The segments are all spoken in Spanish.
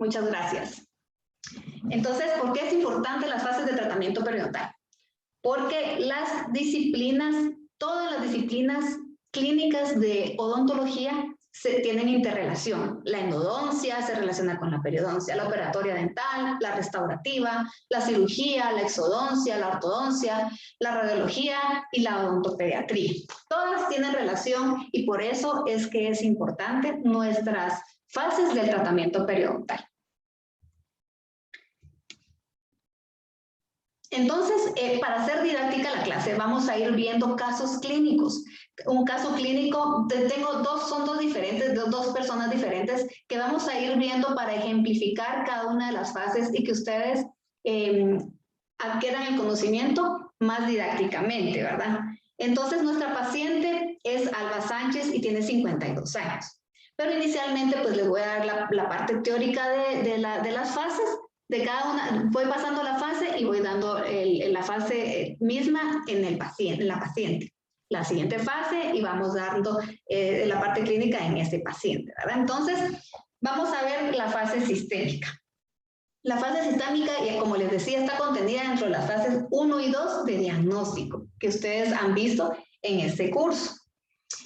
Muchas gracias. Entonces, ¿por qué es importante las fases de tratamiento periodontal? Porque las disciplinas, todas las disciplinas clínicas de odontología tienen interrelación. La endodoncia se relaciona con la periodoncia, la operatoria dental, la restaurativa, la cirugía, la exodoncia, la ortodoncia, la radiología y la odontopediatría. Todas tienen relación y por eso es que es importante nuestras fases del tratamiento periodontal. Entonces, para hacer didáctica la clase, vamos a ir viendo casos clínicos. Un caso clínico, son dos personas diferentes que vamos a ir viendo para ejemplificar cada una de las fases y que ustedes adquieran el conocimiento más didácticamente, ¿verdad? Entonces, nuestra paciente es Alba Sánchez y tiene 52 años. Pero inicialmente, pues les voy a dar la parte teórica de las fases. De cada una, voy pasando la fase y voy dando la fase misma en la paciente. La siguiente fase y vamos dando la parte clínica en este paciente, ¿verdad? Entonces, vamos a ver la fase sistémica. La fase sistémica, como les decía, está contenida dentro de las fases 1 y 2 de diagnóstico, que ustedes han visto en este curso.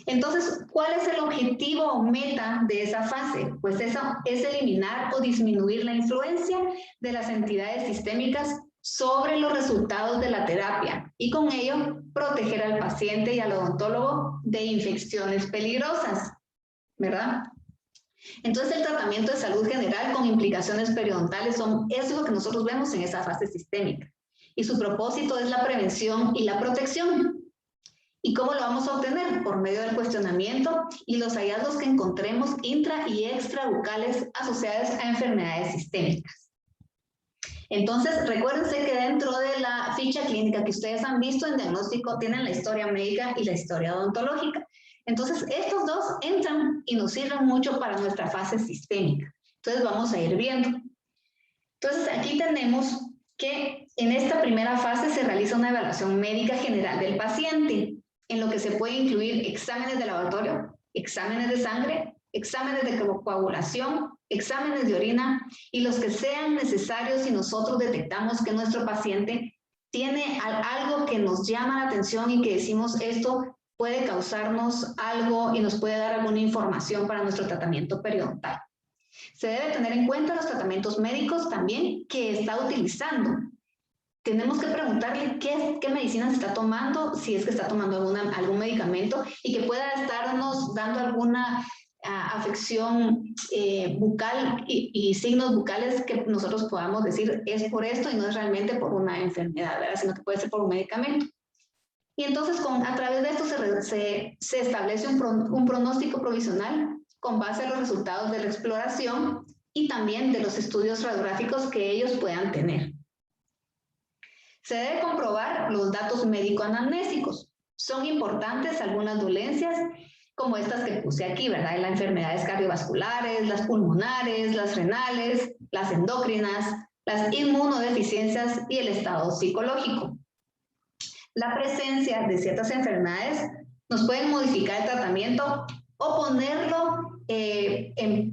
Entonces, ¿cuál es el objetivo o meta de esa fase? Pues eso es eliminar o disminuir la influencia de las entidades sistémicas sobre los resultados de la terapia y con ello proteger al paciente y al odontólogo de infecciones peligrosas, ¿verdad? Entonces, el tratamiento de salud general con implicaciones periodontales es lo que nosotros vemos en esa fase sistémica. Y su propósito es la prevención y la protección. ¿Y cómo lo vamos a obtener? Por medio del cuestionamiento y los hallazgos que encontremos intra y extrabucales asociados a enfermedades sistémicas. Entonces, recuérdense que dentro de la ficha clínica que ustedes han visto en diagnóstico tienen la historia médica y la historia odontológica. Entonces, estos dos entran y nos sirven mucho para nuestra fase sistémica. Entonces, vamos a ir viendo. Entonces, aquí tenemos que en esta primera fase se realiza una evaluación médica general del paciente, en lo que se puede incluir exámenes de laboratorio, exámenes de sangre, exámenes de coagulación, exámenes de orina y los que sean necesarios si nosotros detectamos que nuestro paciente tiene algo que nos llama la atención y que decimos esto puede causarnos algo y nos puede dar alguna información para nuestro tratamiento periodontal. Se debe tener en cuenta los tratamientos médicos también que está utilizando. Tenemos que preguntarle qué medicinas está tomando, si es que está tomando algún medicamento y que pueda estarnos dando alguna afección bucal y signos bucales que nosotros podamos decir es por esto y no es realmente por una enfermedad, ¿verdad? Sino que puede ser por un medicamento. Y entonces a través de esto se establece un pronóstico provisional con base a los resultados de la exploración y también de los estudios radiográficos que ellos puedan tener. Se debe comprobar los datos médico-anamnésicos. Son importantes algunas dolencias como estas que puse aquí, ¿verdad? Las enfermedades cardiovasculares, las pulmonares, las renales, las endocrinas, las inmunodeficiencias y el estado psicológico. La presencia de ciertas enfermedades nos pueden modificar el tratamiento o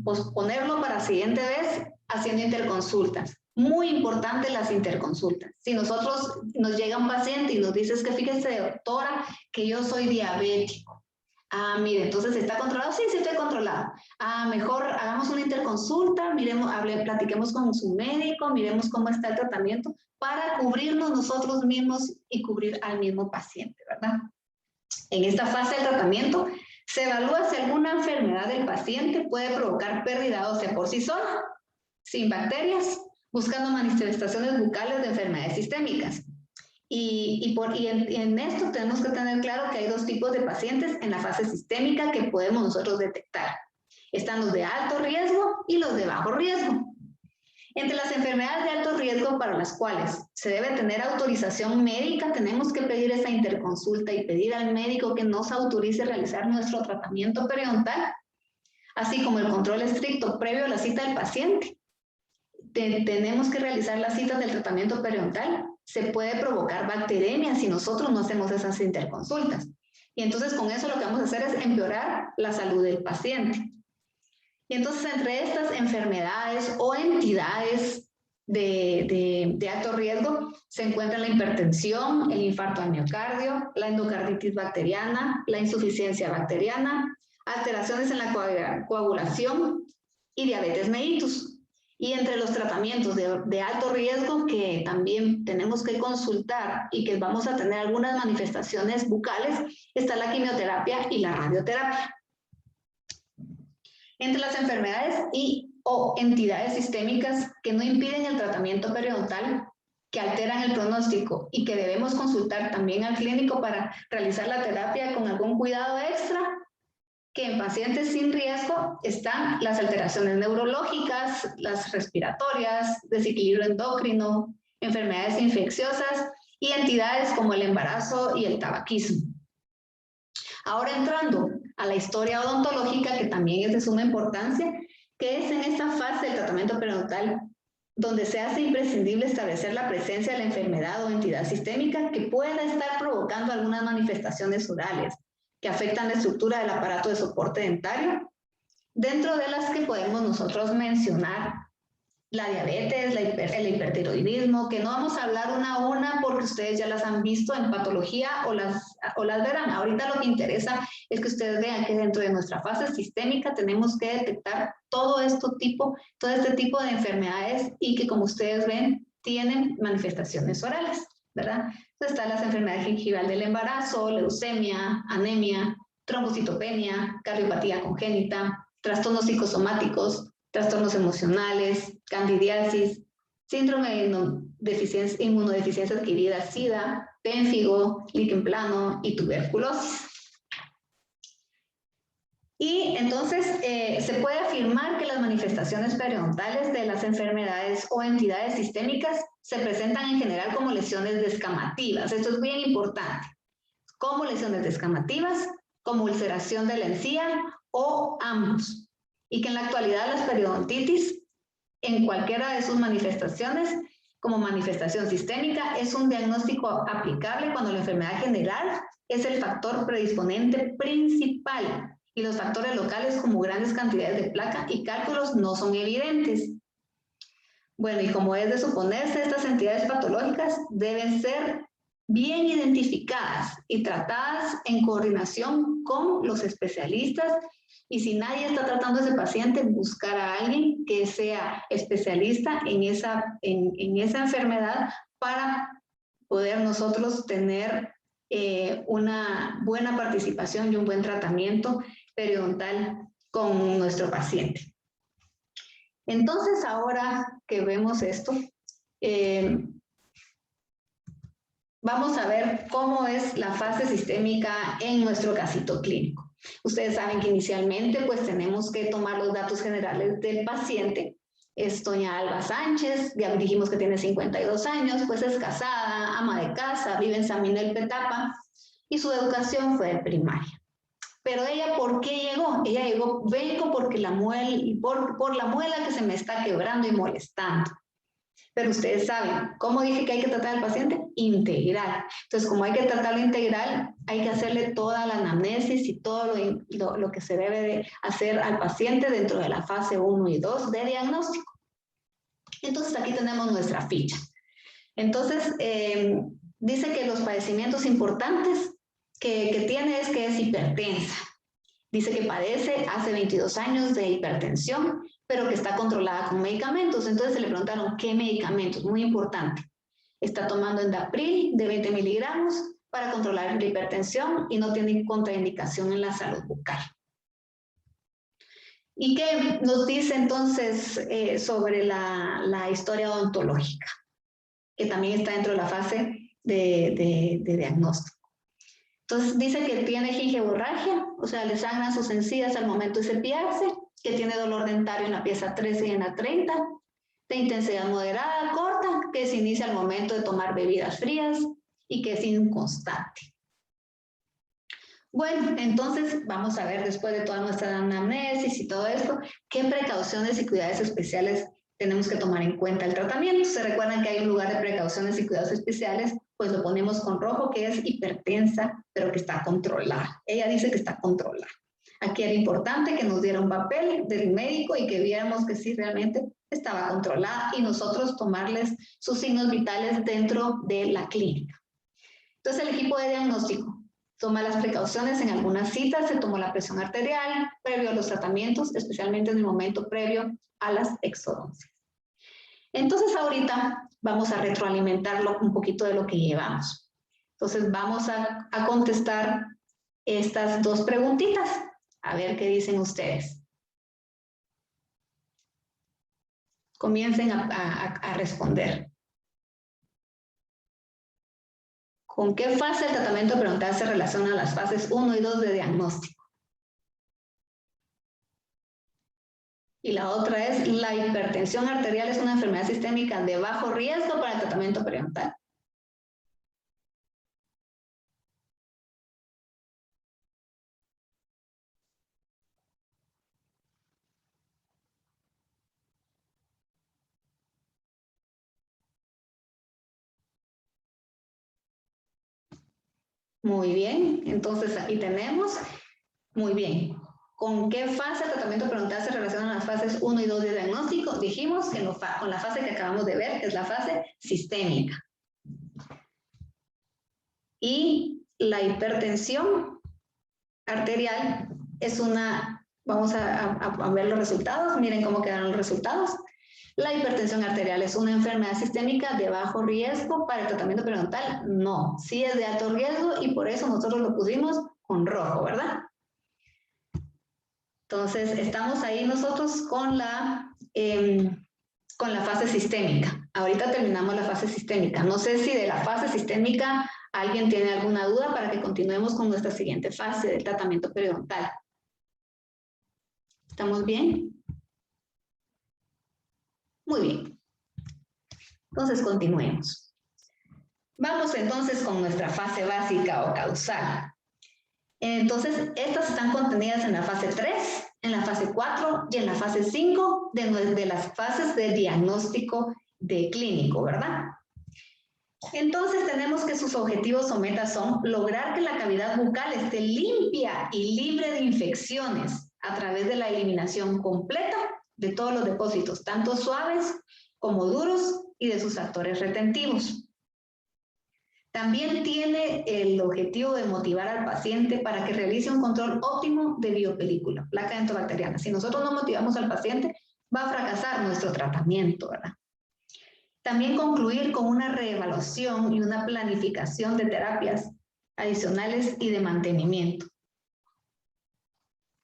posponerlo para la siguiente vez haciendo interconsultas. Muy importante las interconsultas. Si nos llega un paciente y nos dice es que fíjese doctora que yo soy diabético. Ah, mire, entonces ¿está controlado? Sí, sí estoy controlado. Ah, mejor hagamos una interconsulta, platiquemos con su médico, miremos cómo está el tratamiento para cubrirnos nosotros mismos y cubrir al mismo paciente, ¿verdad? En esta fase del tratamiento se evalúa si alguna enfermedad del paciente puede provocar pérdida ósea por sí sola, sin bacterias, buscando manifestaciones bucales de enfermedades sistémicas. Y en esto tenemos que tener claro que hay dos tipos de pacientes en la fase sistémica que podemos nosotros detectar. Están los de alto riesgo y los de bajo riesgo. Entre las enfermedades de alto riesgo para las cuales se debe tener autorización médica, tenemos que pedir esa interconsulta y pedir al médico que nos autorice realizar nuestro tratamiento periodontal, así como el control estricto previo a la cita del paciente. Tenemos que realizar las citas del tratamiento periodontal. Se puede provocar bacteremia si nosotros no hacemos esas interconsultas. Y entonces con eso lo que vamos a hacer es empeorar la salud del paciente. Y entonces entre estas enfermedades o entidades de alto riesgo se encuentran la hipertensión, el infarto al miocardio, la endocarditis bacteriana, la insuficiencia bacteriana, alteraciones en la coagulación y diabetes mellitus. Y entre los tratamientos de alto riesgo que también tenemos que consultar y que vamos a tener algunas manifestaciones bucales, está la quimioterapia y la radioterapia. Entre las enfermedades o entidades sistémicas que no impiden el tratamiento periodontal, que alteran el pronóstico y que debemos consultar también al clínico para realizar la terapia con algún cuidado extra, que en pacientes sin riesgo están las alteraciones neurológicas, las respiratorias, desequilibrio endocrino, enfermedades infecciosas y entidades como el embarazo y el tabaquismo. Ahora entrando a la historia odontológica, que también es de suma importancia, que es en esta fase del tratamiento periodontal donde se hace imprescindible establecer la presencia de la enfermedad o entidad sistémica que pueda estar provocando algunas manifestaciones orales que afectan la estructura del aparato de soporte dentario, dentro de las que podemos nosotros mencionar la diabetes, el hipertiroidismo, que no vamos a hablar una a una porque ustedes ya las han visto en patología o las verán. Ahorita lo que interesa es que ustedes vean que dentro de nuestra fase sistémica tenemos que detectar todo este tipo de enfermedades y que, como ustedes ven, tienen manifestaciones orales, ¿verdad? Entonces están las enfermedades gingival del embarazo, leucemia, anemia, trombocitopenia, cardiopatía congénita, trastornos psicosomáticos, trastornos emocionales, candidiasis, síndrome de inmunodeficiencia adquirida, SIDA, pénfigo, líquen plano y tuberculosis. Y entonces se puede afirmar que las manifestaciones periodontales de las enfermedades o entidades sistémicas se presentan en general como lesiones descamativas. Esto es bien importante. Como lesiones descamativas, como ulceración de la encía o ambos. Y que en la actualidad las periodontitis, en cualquiera de sus manifestaciones, como manifestación sistémica, es un diagnóstico aplicable cuando la enfermedad general es el factor predisponente principal y los factores locales como grandes cantidades de placa y cálculos no son evidentes. Bueno, y como es de suponerse, estas entidades patológicas deben ser bien identificadas y tratadas en coordinación con los especialistas. Y si nadie está tratando a ese paciente, buscar a alguien que sea especialista en esa enfermedad para poder nosotros tener una buena participación y un buen tratamiento periodontal con nuestro paciente. Entonces, ahora que vemos esto, vamos a ver cómo es la fase sistémica en nuestro casito clínico. Ustedes saben que inicialmente pues tenemos que tomar los datos generales del paciente. Es doña Alba Sánchez, ya dijimos que tiene 52 años, pues es casada, ama de casa, vive en San Miguel Petapa y su educación fue de primaria. Pero ella, ¿por qué llegó? Ella llegó, vengo porque por la muela que se me está quebrando y molestando. Pero ustedes saben, ¿cómo dije que hay que tratar al paciente? Integral. Entonces, como hay que tratarlo integral, hay que hacerle toda la anamnesis y todo lo que se debe de hacer al paciente dentro de la fase 1 y 2 de diagnóstico. Entonces, aquí tenemos nuestra ficha. Entonces, dice que los padecimientos importantes que tiene es que es hipertensa. Dice que padece hace 22 años de hipertensión, pero que está controlada con medicamentos. Entonces se le preguntaron, ¿qué medicamentos? Muy importante. Está tomando Endapril de 20 miligramos para controlar la hipertensión y no tiene contraindicación en la salud bucal. ¿Y qué nos dice entonces sobre la historia odontológica? Que también está dentro de la fase de diagnóstico. Entonces dice que tiene gingivorragia, o sea, le sangran sus encías al momento de cepillarse, que tiene dolor dentario en la pieza 13 y en la 30, de intensidad moderada, corta, que se inicia al momento de tomar bebidas frías y que es inconstante. Bueno, entonces vamos a ver después de toda nuestra anamnesis y todo esto, qué precauciones y cuidados especiales tenemos que tomar en cuenta el tratamiento. Se recuerdan que hay un lugar de precauciones y cuidados especiales, pues lo ponemos con rojo, que es hipertensa, pero que está controlada. Ella dice que está controlada. Aquí era importante que nos diera un papel del médico y que viéramos que sí realmente estaba controlada y nosotros tomarles sus signos vitales dentro de la clínica. Entonces el equipo de diagnóstico toma las precauciones en algunas citas, se tomó la presión arterial previo a los tratamientos, especialmente en el momento previo a las exodoncias. Entonces ahorita vamos a retroalimentarlo un poquito de lo que llevamos. Entonces vamos a contestar estas dos preguntitas, a ver qué dicen ustedes. Comiencen a responder. ¿Con qué fase del tratamiento prenatal se relacionan las fases 1 y 2 de diagnóstico? Y la otra es, ¿la hipertensión arterial es una enfermedad sistémica de bajo riesgo para el tratamiento perinatal? Muy bien, entonces aquí tenemos, muy bien. ¿Con qué fase del tratamiento perinatal se relacionan las fases 1 y 2 de diagnóstico? Dijimos que con la fase que acabamos de ver, es la fase sistémica. Y la hipertensión arterial es una, vamos a ver los resultados, miren cómo quedaron los resultados. ¿La hipertensión arterial es una enfermedad sistémica de bajo riesgo para el tratamiento perinatal? No, sí es de alto riesgo y por eso nosotros lo pusimos con rojo, ¿verdad? Entonces, estamos ahí nosotros con la fase sistémica. Ahorita terminamos la fase sistémica. No sé si de la fase sistémica alguien tiene alguna duda para que continuemos con nuestra siguiente fase del tratamiento periodontal. ¿Estamos bien? Muy bien. Entonces, continuemos. Vamos entonces con nuestra fase básica o causal. Entonces, estas están contenidas en la fase 3, en la fase 4 y en la fase 5 de las fases de diagnóstico de clínico, ¿verdad? Entonces, tenemos que sus objetivos o metas son lograr que la cavidad bucal esté limpia y libre de infecciones a través de la eliminación completa de todos los depósitos, tanto suaves como duros y de sus factores retentivos. También tiene el objetivo de motivar al paciente para que realice un control óptimo de biopelícula, placa dentobacteriana. Si nosotros no motivamos al paciente, va a fracasar nuestro tratamiento, ¿verdad? También concluir con una reevaluación y una planificación de terapias adicionales y de mantenimiento.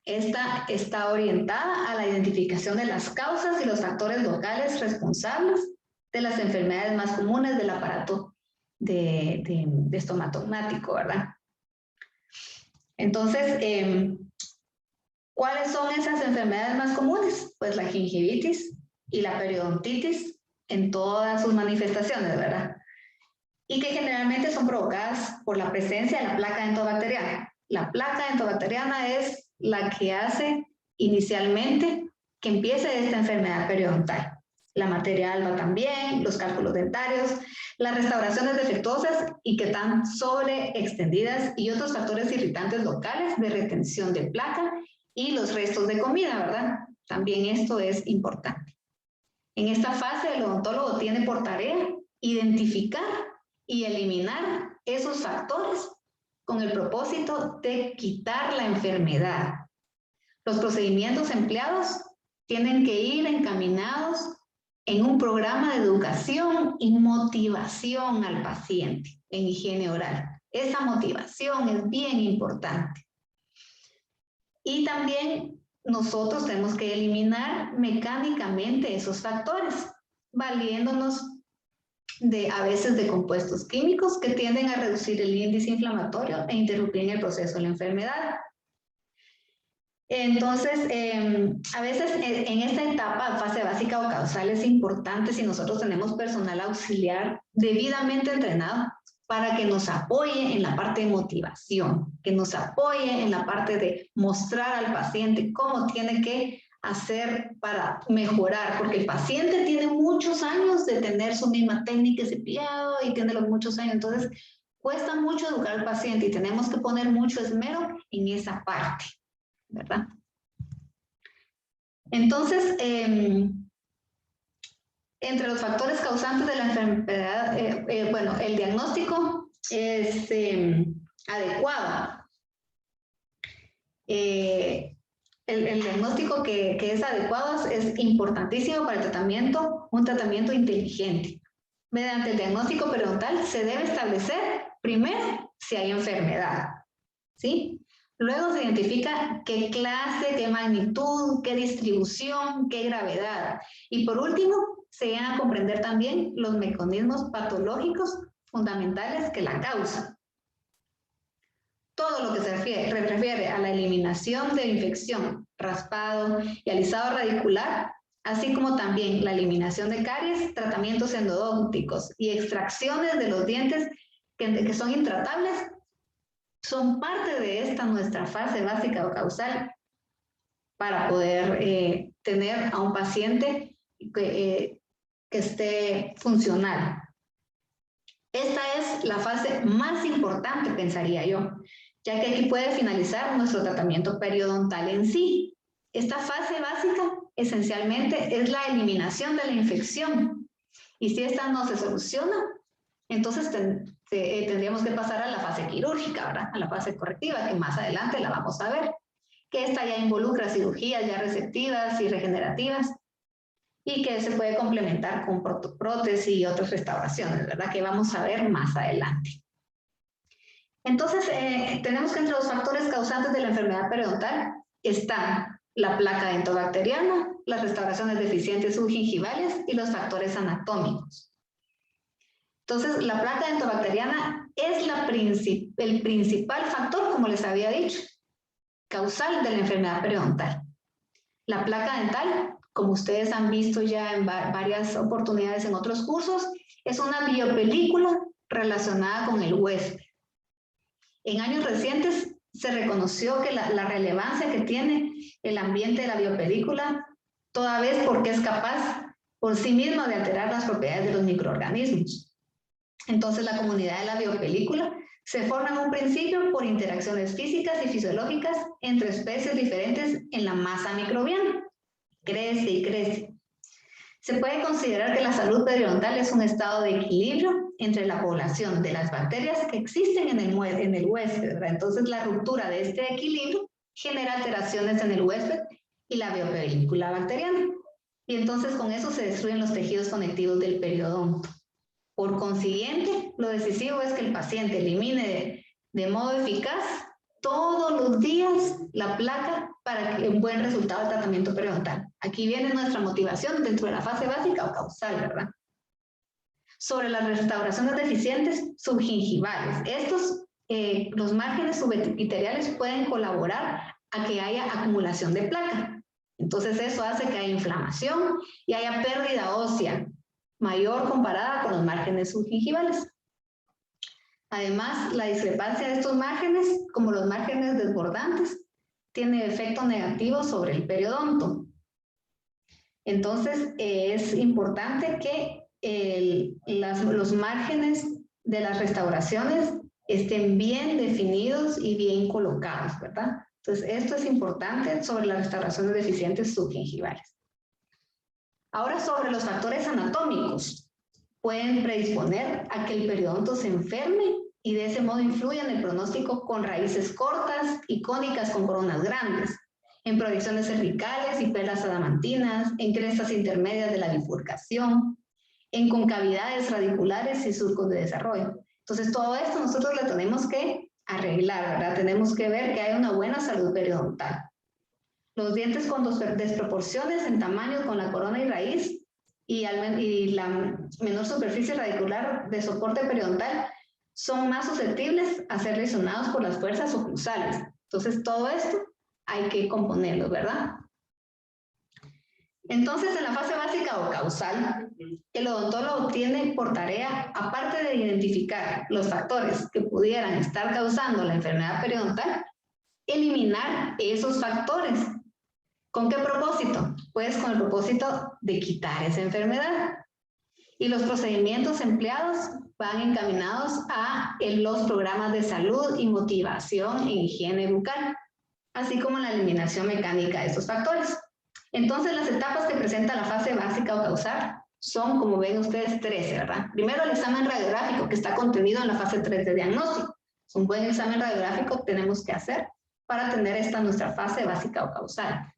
Esta está orientada a la identificación de las causas y los factores locales responsables de las enfermedades más comunes del aparato de estomatognático, ¿verdad? Entonces, ¿cuáles son esas enfermedades más comunes? Pues la gingivitis y la periodontitis en todas sus manifestaciones, ¿verdad? Y que generalmente son provocadas por la presencia de la placa dentobacteriana. La placa dentobacteriana es la que hace inicialmente que empiece esta enfermedad periodontal. La materia alba también, los cálculos dentarios, las restauraciones defectuosas y que están sobreextendidas y otros factores irritantes locales de retención de placa y los restos de comida, ¿verdad? También esto es importante. En esta fase el odontólogo tiene por tarea identificar y eliminar esos factores con el propósito de quitar la enfermedad. Los procedimientos empleados tienen que ir encaminados en un programa de educación y motivación al paciente en higiene oral. Esa motivación es bien importante. Y también nosotros tenemos que eliminar mecánicamente esos factores, valiéndonos a veces de compuestos químicos que tienden a reducir el índice inflamatorio e interrumpir el proceso de la enfermedad. Entonces, a veces en esta etapa, fase básica o causal, es importante si nosotros tenemos personal auxiliar debidamente entrenado para que nos apoye en la parte de motivación, que nos apoye en la parte de mostrar al paciente cómo tiene que hacer para mejorar, porque el paciente tiene muchos años de tener su misma técnica de cepillado y tiene los muchos años, entonces cuesta mucho educar al paciente y tenemos que poner mucho esmero en esa parte. ¿verdad? Entonces, entre los factores causantes de la enfermedad, bueno, el diagnóstico es adecuado. El diagnóstico que es adecuado es importantísimo para el tratamiento, un tratamiento inteligente. Mediante el diagnóstico periodontal se debe establecer primero si hay enfermedad, ¿sí? Luego se identifica qué clase, qué magnitud, qué distribución, qué gravedad. Y por último, se llegan a comprender también los mecanismos patológicos fundamentales que la causan. Todo lo que se refiere a la eliminación de infección, raspado y alisado radicular, así como también la eliminación de caries, tratamientos endodónticos y extracciones de los dientes que son intratables, son parte de esta nuestra fase básica o causal para poder tener a un paciente que esté funcional. Esta es la fase más importante, pensaría yo, ya que aquí puede finalizar nuestro tratamiento periodontal en sí. Esta fase básica, esencialmente, es la eliminación de la infección. Y si esta no se soluciona, entonces tendríamos que pasar a la fase quirúrgica, ¿verdad? A la fase correctiva, que más adelante la vamos a ver, que esta ya involucra cirugías ya receptivas y regenerativas, y que se puede complementar con prótesis y otras restauraciones, ¿verdad? Que vamos a ver más adelante. Entonces, tenemos que entre los factores causantes de la enfermedad periodontal están la placa dentobacteriana, las restauraciones deficientes subgingivales y los factores anatómicos. Entonces, la placa dentobacteriana es el principal factor, como les había dicho, causal de la enfermedad periodontal. La placa dental, como ustedes han visto ya en varias oportunidades en otros cursos, es una biopelícula relacionada con el huésped. En años recientes se reconoció que la relevancia que tiene el ambiente de la biopelícula, toda vez porque es capaz por sí misma de alterar las propiedades de los microorganismos. Entonces, la comunidad de la biopelícula se forma en un principio por interacciones físicas y fisiológicas entre especies diferentes en la masa microbiana. Crece y crece. Se puede considerar que la salud periodontal es un estado de equilibrio entre la población de las bacterias que existen en el huésped, ¿verdad? Entonces, la ruptura de este equilibrio genera alteraciones en el huésped y la biopelícula bacteriana. Y entonces, con eso se destruyen los tejidos conectivos del periodonto. Por consiguiente, lo decisivo es que el paciente elimine de modo eficaz todos los días la placa para un buen resultado del tratamiento periodontal. Aquí viene nuestra motivación dentro de la fase básica o causal, ¿verdad? Sobre las restauraciones deficientes subgingivales. Los márgenes subepiteliales pueden colaborar a que haya acumulación de placa. Entonces eso hace que haya inflamación y haya pérdida ósea mayor comparada con los márgenes subgingivales. Además, la discrepancia de estos márgenes, como los márgenes desbordantes, tiene efecto negativo sobre el periodonto. Entonces, es importante que los márgenes de las restauraciones estén bien definidos y bien colocados, ¿verdad? Entonces, esto es importante sobre las restauraciones deficientes subgingivales. Ahora, sobre los factores anatómicos, pueden predisponer a que el periodonto se enferme y de ese modo influye en el pronóstico con raíces cortas y cónicas con coronas grandes, en proyecciones cervicales y perlas adamantinas, en crestas intermedias de la bifurcación, en concavidades radiculares y surcos de desarrollo. Entonces, todo esto nosotros lo tenemos que arreglar, ¿verdad? Tenemos que ver que hay una buena salud periodontal. Los dientes con desproporciones en tamaño con la corona y raíz y la menor superficie radicular de soporte periodontal son más susceptibles a ser lesionados por las fuerzas oclusales. Entonces, todo esto hay que componerlo, ¿verdad? Entonces, en la fase básica o causal, el odontólogo tiene por tarea, aparte de identificar los factores que pudieran estar causando la enfermedad periodontal, eliminar esos factores. ¿Con qué propósito? Pues con el propósito de quitar esa enfermedad. Y los procedimientos empleados van encaminados a los programas de salud y motivación en higiene bucal, así como la eliminación mecánica de estos factores. Entonces, las etapas que presenta la fase básica o causal son, como ven ustedes, 13, ¿verdad? Primero, el examen radiográfico que está contenido en la fase 3 de diagnóstico. Es un buen examen radiográfico que tenemos que hacer para tener esta nuestra fase básica o causal.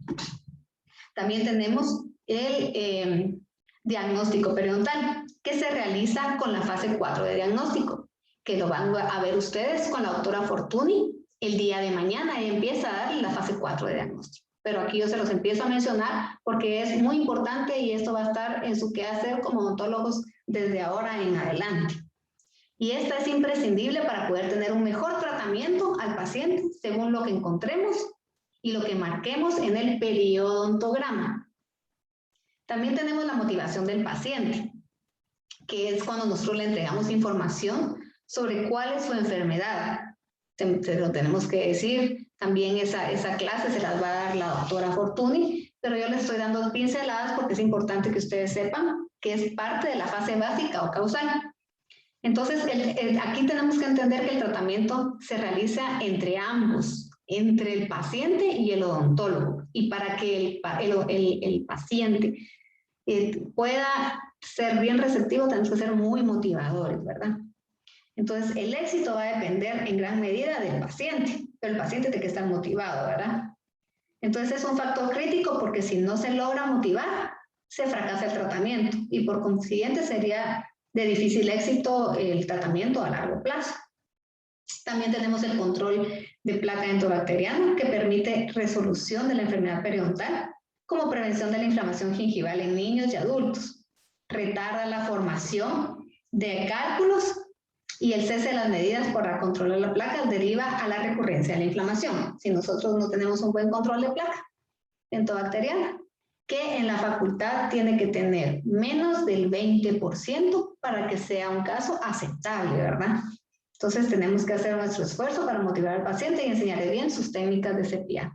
También tenemos el diagnóstico periodontal, que se realiza con la fase 4 de diagnóstico, que lo van a ver ustedes con la doctora Fortuny el día de mañana. Ella empieza a darle la fase 4 de diagnóstico. Pero aquí yo se los empiezo a mencionar porque es muy importante y esto va a estar en su quehacer como odontólogos desde ahora en adelante. Y esta es imprescindible para poder tener un mejor tratamiento al paciente según lo que encontremos y lo que marquemos en el periodontograma. También tenemos la motivación del paciente, que es cuando nosotros le entregamos información sobre cuál es su enfermedad. Se lo tenemos que decir. También esa clase se las va a dar la doctora Fortuny, pero yo les estoy dando pinceladas porque es importante que ustedes sepan que es parte de la fase básica o causal. Entonces, aquí tenemos que entender que el tratamiento se realiza entre ambos, entre el paciente y el odontólogo. Y para que el paciente pueda ser bien receptivo, tenemos que ser muy motivadores, ¿verdad? Entonces, el éxito va a depender en gran medida del paciente, pero el paciente tiene que estar motivado, ¿verdad? Entonces, es un factor crítico porque si no se logra motivar, se fracasa el tratamiento y por consiguiente sería de difícil éxito el tratamiento a largo plazo. También tenemos el control de placa endobacteriana que permite resolución de la enfermedad periodontal como prevención de la inflamación gingival en niños y adultos. Retarda la formación de cálculos y el cese de las medidas para controlar la placa deriva a la recurrencia de la inflamación. Si nosotros no tenemos un buen control de placa endobacteriana, que en la facultad tiene que tener menos del 20% para que sea un caso aceptable, ¿verdad? Entonces tenemos que hacer nuestro esfuerzo para motivar al paciente y enseñarle bien sus técnicas de cepillado.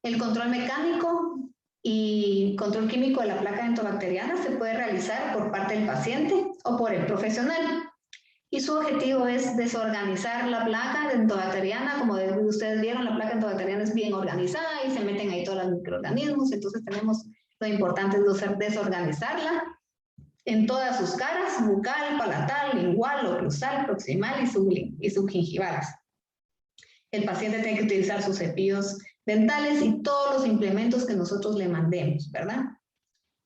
El control mecánico y control químico de la placa endobacteriana se puede realizar por parte del paciente o por el profesional. Y su objetivo es desorganizar la placa endobacteriana. Como ustedes vieron, la placa endobacteriana es bien organizada y se meten ahí todos los microorganismos. Entonces tenemos lo importante es desorganizarla en todas sus caras, bucal, palatal, lingual, oclusal, proximal y subgingivales. El paciente tiene que utilizar sus cepillos dentales y todos los implementos que nosotros le mandemos, ¿verdad?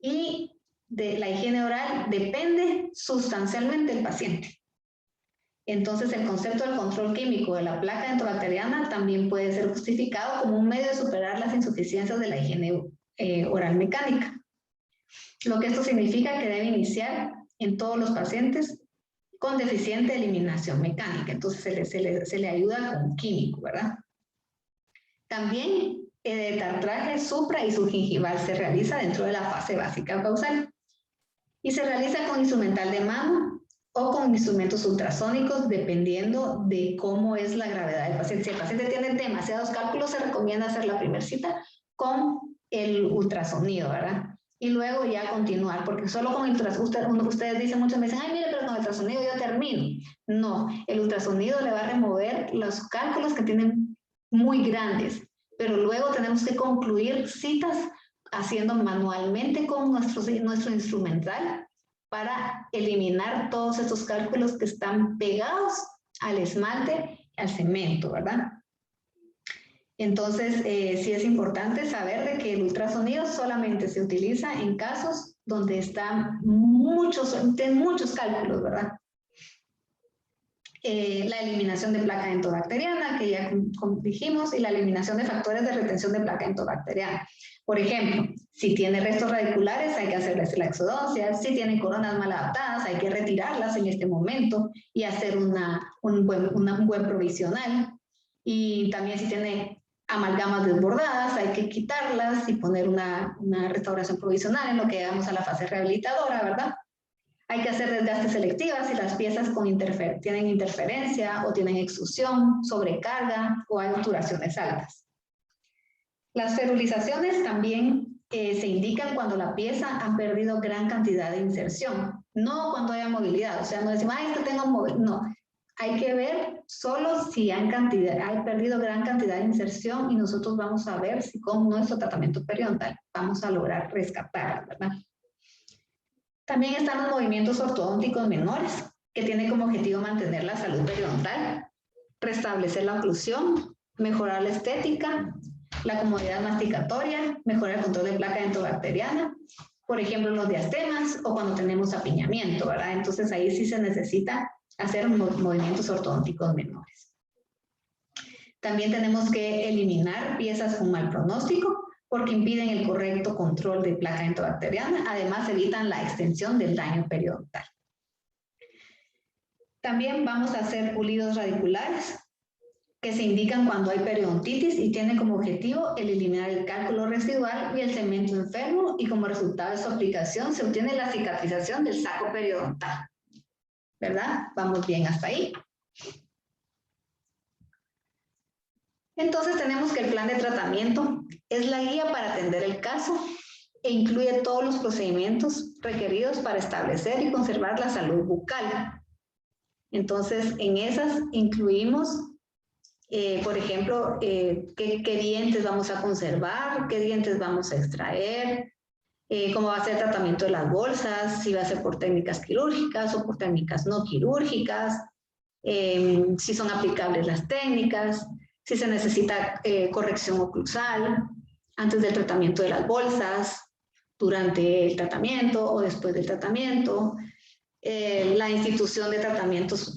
Y de la higiene oral depende sustancialmente del paciente. Entonces, el concepto del control químico de la placa endobacteriana también puede ser justificado como un medio de superar las insuficiencias de la higiene oral mecánica. Lo que esto significa que debe iniciar en todos los pacientes con deficiente eliminación mecánica. Entonces, se le ayuda con químico, ¿verdad? También el tartraje supra y subgingival se realiza dentro de la fase básica causal y se realiza con instrumental de mano o con instrumentos ultrasónicos dependiendo de cómo es la gravedad del paciente. Si el paciente tiene demasiados cálculos, se recomienda hacer la primera cita con el ultrasonido, ¿verdad? Y luego ya continuar, porque solo con el ultrasonido, ustedes dicen, muchos me dicen, ay, mire, pero con el ultrasonido yo termino. No, el ultrasonido le va a remover los cálculos que tienen muy grandes, pero luego tenemos que concluir citas haciendo manualmente con nuestro instrumental para eliminar todos estos cálculos que están pegados al esmalte, al cemento, ¿verdad? Entonces, sí es importante saber de que el ultrasonido solamente se utiliza en casos donde están muchos cálculos, ¿verdad? La eliminación de placa endobacteriana, que ya dijimos, y la eliminación de factores de retención de placa endobacteriana. Por ejemplo, si tiene restos radiculares, hay que hacerles la exodoncia. Si tiene coronas mal adaptadas, hay que retirarlas en este momento y hacer un buen provisional. Y también si tiene amalgamas desbordadas, hay que quitarlas y poner una restauración provisional en lo que llegamos a la fase rehabilitadora, ¿verdad? Hay que hacer desgastes selectivas si las piezas tienen interferencia o tienen extrusión, sobrecarga o hay obturaciones altas. Las ferulizaciones también se indican cuando la pieza ha perdido gran cantidad de inserción, no cuando haya movilidad. O sea, no decimos, ay, es que tengo movilidad. No, Hay que ver solo si han perdido gran cantidad de inserción y nosotros vamos a ver si con nuestro tratamiento periodontal vamos a lograr rescatarla, ¿verdad? También están los movimientos ortodónticos menores, que tienen como objetivo mantener la salud periodontal, restablecer la oclusión, mejorar la estética, la comodidad masticatoria, mejorar el control de placa dentobacteriana, por ejemplo, los diastemas o cuando tenemos apiñamiento, ¿verdad? Entonces ahí sí se necesita hacer movimientos ortodónticos menores. También tenemos que eliminar piezas con mal pronóstico porque impiden el correcto control de placa dentobacteriana, además evitan la extensión del daño periodontal. También vamos a hacer pulidos radiculares que se indican cuando hay periodontitis y tienen como objetivo el eliminar el cálculo residual y el cemento enfermo, y como resultado de su aplicación se obtiene la cicatrización del saco periodontal. ¿Verdad? Vamos bien hasta ahí. Entonces tenemos que el plan de tratamiento es la guía para atender el caso e incluye todos los procedimientos requeridos para establecer y conservar la salud bucal. Entonces, en esas incluimos, por ejemplo, qué dientes vamos a conservar, qué dientes vamos a extraer, cómo va a ser el tratamiento de las bolsas, si va a ser por técnicas quirúrgicas o por técnicas no quirúrgicas, si son aplicables las técnicas, si se necesita corrección oclusal antes del tratamiento de las bolsas, durante el tratamiento o después del tratamiento, la institución de tratamientos,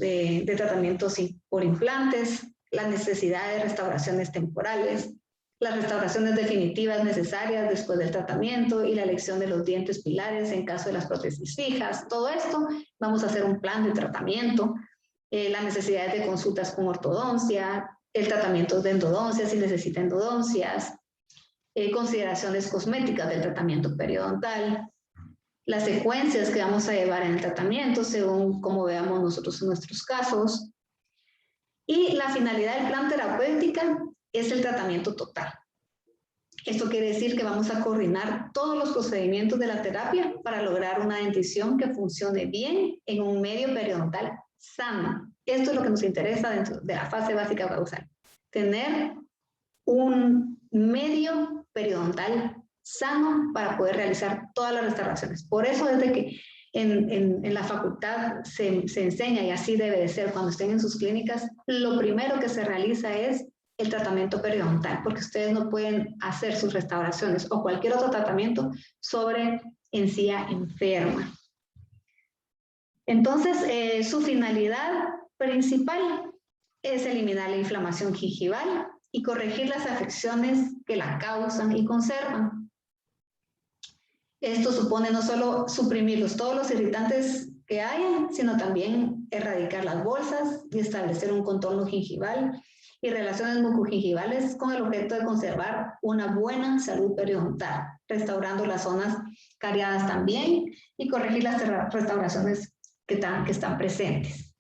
por implantes, la necesidad de restauraciones temporales, las restauraciones definitivas necesarias después del tratamiento y la elección de los dientes pilares en caso de las prótesis fijas. Todo esto vamos a hacer un plan de tratamiento, las necesidades de consultas con ortodoncia, el tratamiento de endodoncia si necesita endodoncias, consideraciones cosméticas del tratamiento periodontal, las secuencias que vamos a llevar en el tratamiento según como veamos nosotros en nuestros casos. Y la finalidad del plan terapéutica es el tratamiento total. Esto quiere decir que vamos a coordinar todos los procedimientos de la terapia para lograr una dentición que funcione bien en un medio periodontal sano. Esto es lo que nos interesa dentro de la fase básica causal. Tener un medio periodontal sano para poder realizar todas las restauraciones. Por eso desde que en la facultad se enseña, y así debe de ser cuando estén en sus clínicas, lo primero que se realiza es el tratamiento periodontal, porque ustedes no pueden hacer sus restauraciones o cualquier otro tratamiento sobre encía enferma. Entonces, su finalidad principal es eliminar la inflamación gingival y corregir las afecciones que la causan y conservan. Esto supone no solo suprimir todos los irritantes que hayan, sino también erradicar las bolsas y establecer un contorno gingival y relaciones mucogingivales con el objeto de conservar una buena salud periodontal, restaurando las zonas cariadas también y corregir las restauraciones que están presentes.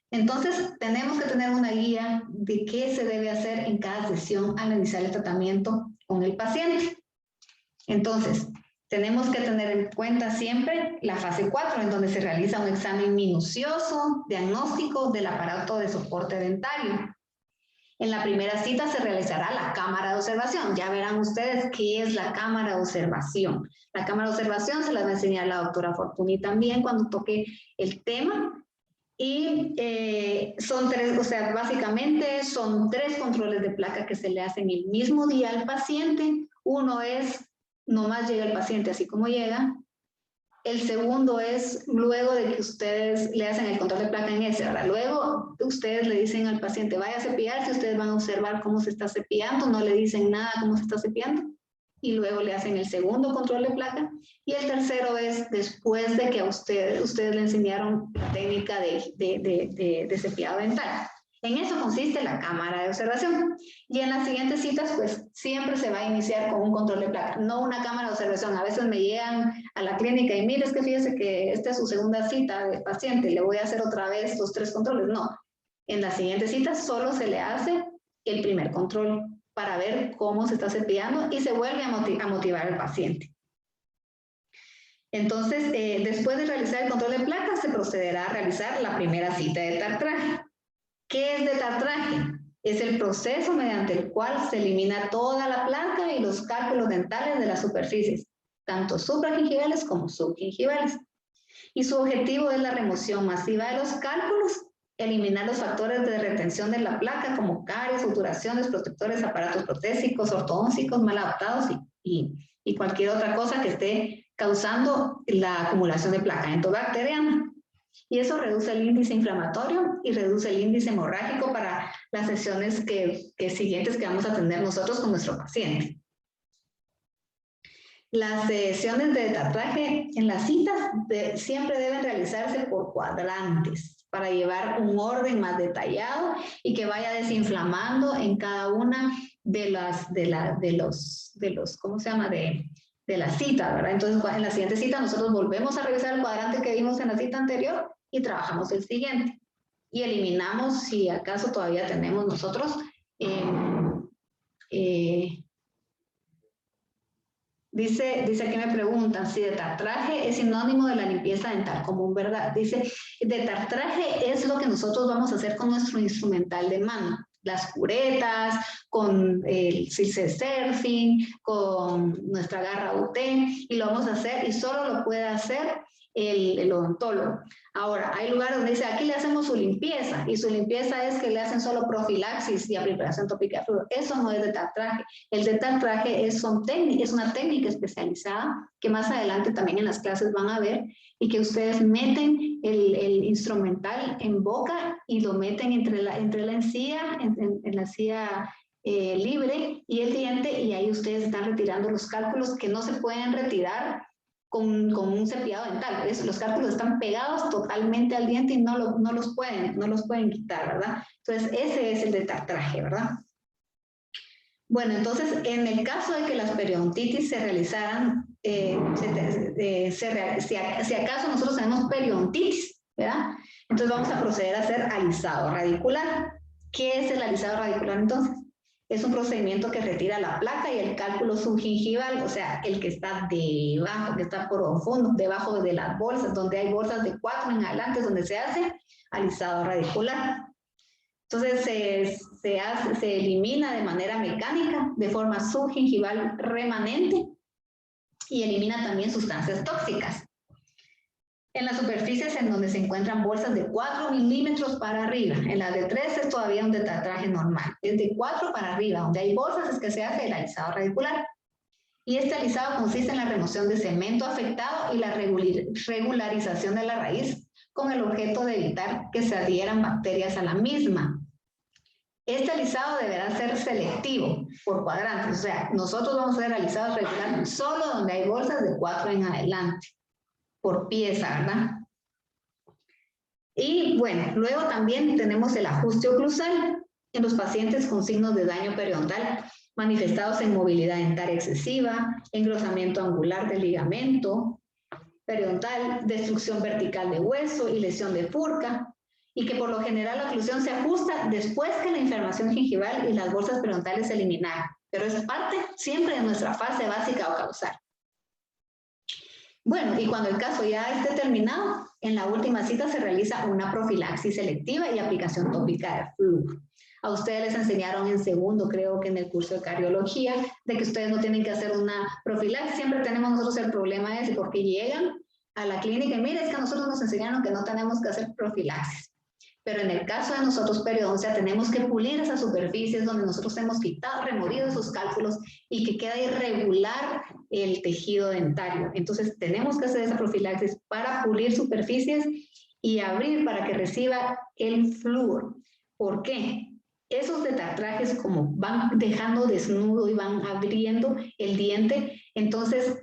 Entonces, tenemos que tener una guía de qué se debe hacer en cada sesión al iniciar el tratamiento con el paciente. Entonces, tenemos que tener en cuenta siempre la fase 4, en donde se realiza un examen minucioso, diagnóstico del aparato de soporte dentario. En la primera cita se realizará la cámara de observación. Ya verán ustedes qué es la cámara de observación. La cámara de observación se la va a enseñar la doctora Fortuny también cuando toque el tema. Y son tres, o sea, básicamente son 3 controles de placa que se le hacen el mismo día al paciente. Uno es, nomás llega el paciente así como llega. El segundo es luego de que ustedes le hacen el control de placa en ese, ¿verdad? Luego ustedes le dicen al paciente, vaya a cepillarse, ustedes van a observar cómo se está cepillando, no le dicen nada cómo se está cepillando. Y luego le hacen el segundo control de placa. Y el tercero es después de que a ustedes le enseñaron la técnica de cepillado dental. En eso consiste la cámara de observación. Y en las siguientes citas, pues siempre se va a iniciar con un control de placa, no una cámara de observación. A veces me llegan a la clínica y mire, es que fíjese que esta es su segunda cita de paciente, le voy a hacer otra vez los 3 controles. No, en las siguientes citas solo se le hace el primer control para ver cómo se está cepillando y se vuelve a motivar al paciente. Entonces, después de realizar el control de placa, se procederá a realizar la primera cita de tartraje. ¿Qué es detartraje? Es el proceso mediante el cual se elimina toda la placa y los cálculos dentales de las superficies, tanto supragingivales como subgingivales. Y su objetivo es la remoción masiva de los cálculos, eliminar los factores de retención de la placa como caries, obturaciones, protectores, aparatos protésicos, ortodónticos, mal adaptados y cualquier otra cosa que esté causando la acumulación de placa endobacteriana. Y eso reduce el índice inflamatorio y reduce el índice hemorrágico para las sesiones siguientes que vamos a tener nosotros con nuestro paciente. Las sesiones de detartraje en las citas siempre deben realizarse por cuadrantes para llevar un orden más detallado y que vaya desinflamando en cada una de las citas, ¿verdad? Entonces, en la siguiente cita nosotros volvemos a revisar el cuadrante que vimos en la cita anterior y trabajamos el siguiente. Y eliminamos, si acaso todavía tenemos nosotros, dice aquí me preguntan si detartraje es sinónimo de la limpieza dental común, ¿verdad? Dice, detartraje es lo que nosotros vamos a hacer con nuestro instrumental de mano. Las curetas, con el Surfing, con nuestra garra UT, y lo vamos a hacer y solo lo puede hacer el odontólogo. Ahora, hay lugares donde dice, aquí le hacemos su limpieza, y su limpieza es que le hacen solo profilaxis y aplicación tópica de fluido. Eso no es detartraje. El detartraje es una técnica especializada que más adelante también en las clases van a ver, y que ustedes meten el instrumental en boca y lo meten entre la encía, en la encía libre y el diente, y ahí ustedes están retirando los cálculos que no se pueden retirar con un cepillado dental. Los cálculos están pegados totalmente al diente y no los pueden quitar, ¿verdad? Entonces, ese es el detartraje, ¿verdad? Bueno, entonces, en el caso de que las periodontitis se realizaran, si acaso nosotros tenemos periodontitis, ¿verdad? Entonces vamos a proceder a hacer alisado radicular. ¿Qué es el alisado radicular entonces? Es un procedimiento que retira la placa y el cálculo subgingival, o sea, el que está debajo, que está por fondo, debajo de las bolsas, donde hay bolsas de 4 en adelante, donde se hace alisado radicular. Entonces se elimina de manera mecánica, de forma subgingival remanente, y elimina también sustancias tóxicas. En las superficies en donde se encuentran bolsas de 4 milímetros para arriba, en las de 3 es todavía un detartraje normal. Es de 4 para arriba, donde hay bolsas es que se hace el alisado radicular. Y este alisado consiste en la remoción de cemento afectado y la regularización de la raíz, con el objeto de evitar que se adhieran bacterias a la misma. Este alisado deberá ser selectivo por cuadrantes, o sea, nosotros vamos a hacer alisados regulares solo donde hay bolsas de 4 en adelante, por pieza, ¿verdad? Y bueno, luego también tenemos el ajuste oclusal en los pacientes con signos de daño periodontal manifestados en movilidad dentaria excesiva, engrosamiento angular del ligamento periodontal, destrucción vertical de hueso y lesión de furca, y que por lo general la oclusión se ajusta después que la inflamación gingival y las bolsas periodontales se eliminaron, pero es parte siempre de nuestra fase básica o causal. Bueno, y cuando el caso ya esté terminado, en la última cita se realiza una profilaxis selectiva y aplicación tópica de flúor. A ustedes les enseñaron en segundo, creo que en el curso de cardiología, de que ustedes no tienen que hacer una profilaxis. Siempre tenemos nosotros el problema ese, porque llegan a la clínica y mira, es que a nosotros nos enseñaron que no tenemos que hacer profilaxis. Pero en el caso de nosotros periodoncia tenemos que pulir esas superficies donde nosotros hemos quitado, removido esos cálculos y que queda irregular el tejido dentario. Entonces tenemos que hacer esa profilaxis para pulir superficies y abrir para que reciba el flúor. ¿Por qué? Esos detartrajes, como van dejando desnudo y van abriendo el diente, entonces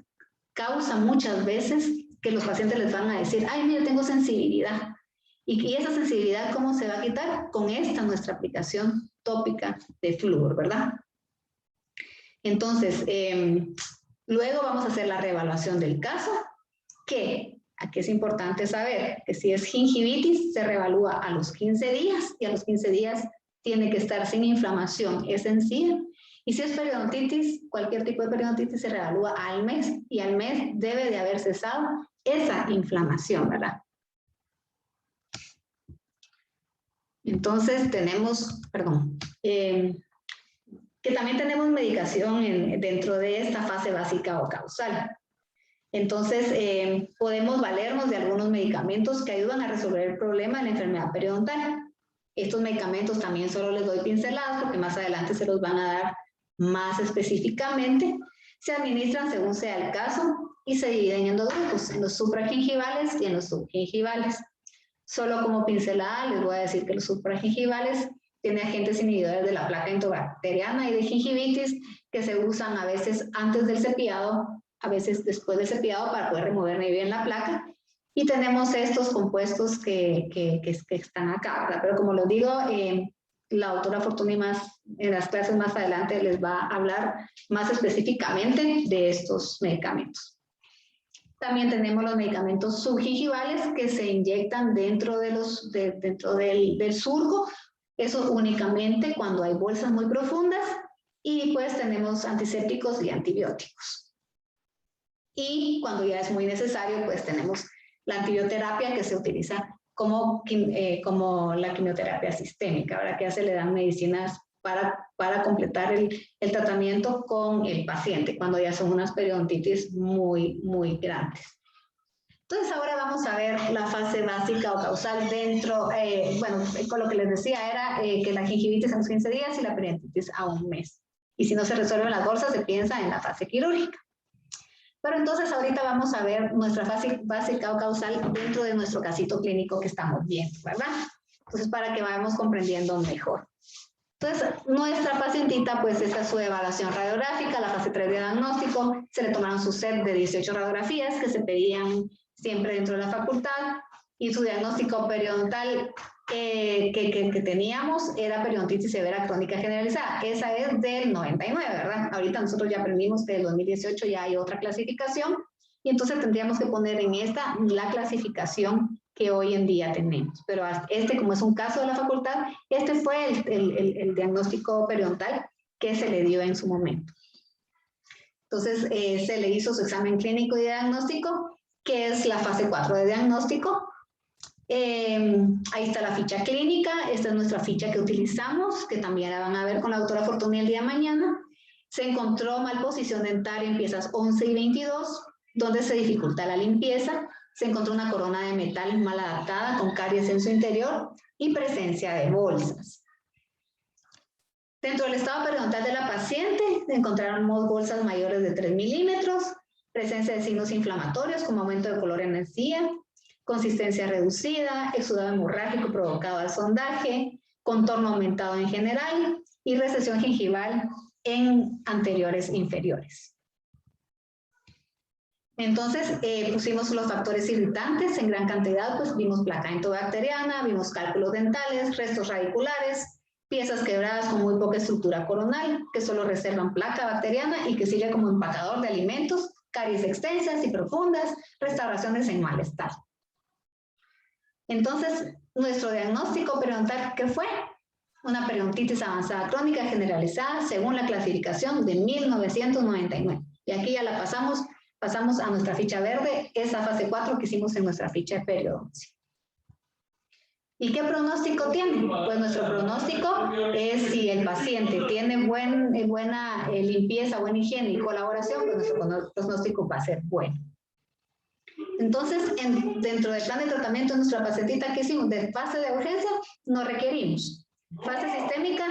causa muchas veces que los pacientes les van a decir, ay, mira, tengo sensibilidad. Y esa sensibilidad, ¿cómo se va a quitar? Con esta nuestra aplicación tópica de flúor, ¿verdad? Entonces, luego vamos a hacer la reevaluación del caso, que aquí es importante saber que si es gingivitis, se reevalúa a los 15 días, y a los 15 días tiene que estar sin inflamación esa encía, Y si es periodontitis, cualquier tipo de periodontitis se reevalúa al mes y al mes debe de haber cesado esa inflamación, ¿verdad? Entonces tenemos, perdón, que también tenemos medicación dentro de esta fase básica o causal. Entonces, podemos valernos de algunos medicamentos que ayudan a resolver el problema de la enfermedad periodontal. Estos medicamentos también solo les doy pinceladas porque más adelante se los van a dar más específicamente. Se administran según sea el caso y se dividen en dos grupos, en los supragingivales y en los subgingivales. Solo como pincelada les voy a decir que los supragingivales tienen agentes inhibidores de la placa intobacteriana y de gingivitis que se usan a veces antes del cepillado, a veces después del cepillado para poder remover bien la placa. Y tenemos estos compuestos que están acá, ¿verdad? Pero como les digo, la doctora Fortuny en las clases más adelante les va a hablar más específicamente de estos medicamentos. También tenemos los medicamentos subgingivales que se inyectan dentro del surco, eso únicamente cuando hay bolsas muy profundas, y pues tenemos antisépticos y antibióticos. Y cuando ya es muy necesario, pues tenemos la antibioterapia que se utiliza como la quimioterapia sistémica, ¿verdad? Que ya se le dan medicinas para completar el tratamiento con el paciente, cuando ya son unas periodontitis muy, muy grandes. Entonces ahora vamos a ver la fase básica o causal dentro, bueno, con lo que les decía era que la gingivitis a los 15 días y la periodontitis a un mes. Y si no se resuelven las bolsas, se piensa en la fase quirúrgica. Pero entonces ahorita vamos a ver nuestra fase básica o causal dentro de nuestro casito clínico que estamos viendo, ¿verdad? Entonces para que vayamos comprendiendo mejor. Entonces, nuestra pacientita, pues esta es su evaluación radiográfica, la fase 3 de diagnóstico, se le tomaron su set de 18 radiografías que se pedían siempre dentro de la facultad, y su diagnóstico periodontal que teníamos era periodontitis severa crónica generalizada. Esa es del 99, ¿verdad? Ahorita nosotros ya aprendimos que del 2018 ya hay otra clasificación, y entonces tendríamos que poner en esta la clasificación que hoy en día tenemos. Pero como es un caso de la facultad, este fue el diagnóstico periodontal que se le dio en su momento. Entonces, se le hizo su examen clínico y diagnóstico, que es la fase 4 de diagnóstico. Ahí está la ficha clínica, esta es nuestra ficha que utilizamos, que también la van a ver con la doctora Fortuny el día de mañana. Se encontró malposición dentaria en piezas 11 y 22, donde se dificulta la limpieza. Se encontró una corona de metal mal adaptada con caries en su interior y presencia de bolsas. Dentro del estado periodontal de la paciente se encontraron bolsas mayores de 3 milímetros, presencia de signos inflamatorios como aumento de color en la encía, consistencia reducida, exudado hemorrágico provocado al sondaje, contorno aumentado en general y recesión gingival en anteriores inferiores. Entonces, pusimos los factores irritantes en gran cantidad, pues vimos placa intobacteriana, vimos cálculos dentales, restos radiculares, piezas quebradas con muy poca estructura coronal, que solo reservan placa bacteriana y que sirve como empacador de alimentos, caries extensas y profundas, restauraciones en malestar. Entonces, nuestro diagnóstico periodontal, ¿qué fue? Una periodontitis avanzada crónica generalizada según la clasificación de 1999. Y aquí ya la pasamos a nuestra ficha verde, esa fase 4 que hicimos en nuestra ficha de periodoncia. ¿Y qué pronóstico tiene? Pues nuestro pronóstico es si el paciente tiene buena limpieza, buena higiene y colaboración, pues nuestro pronóstico va a ser bueno. Entonces, dentro del plan de tratamiento de nuestra pacientita que hicimos de fase de urgencia, no requerimos. Fase sistémica,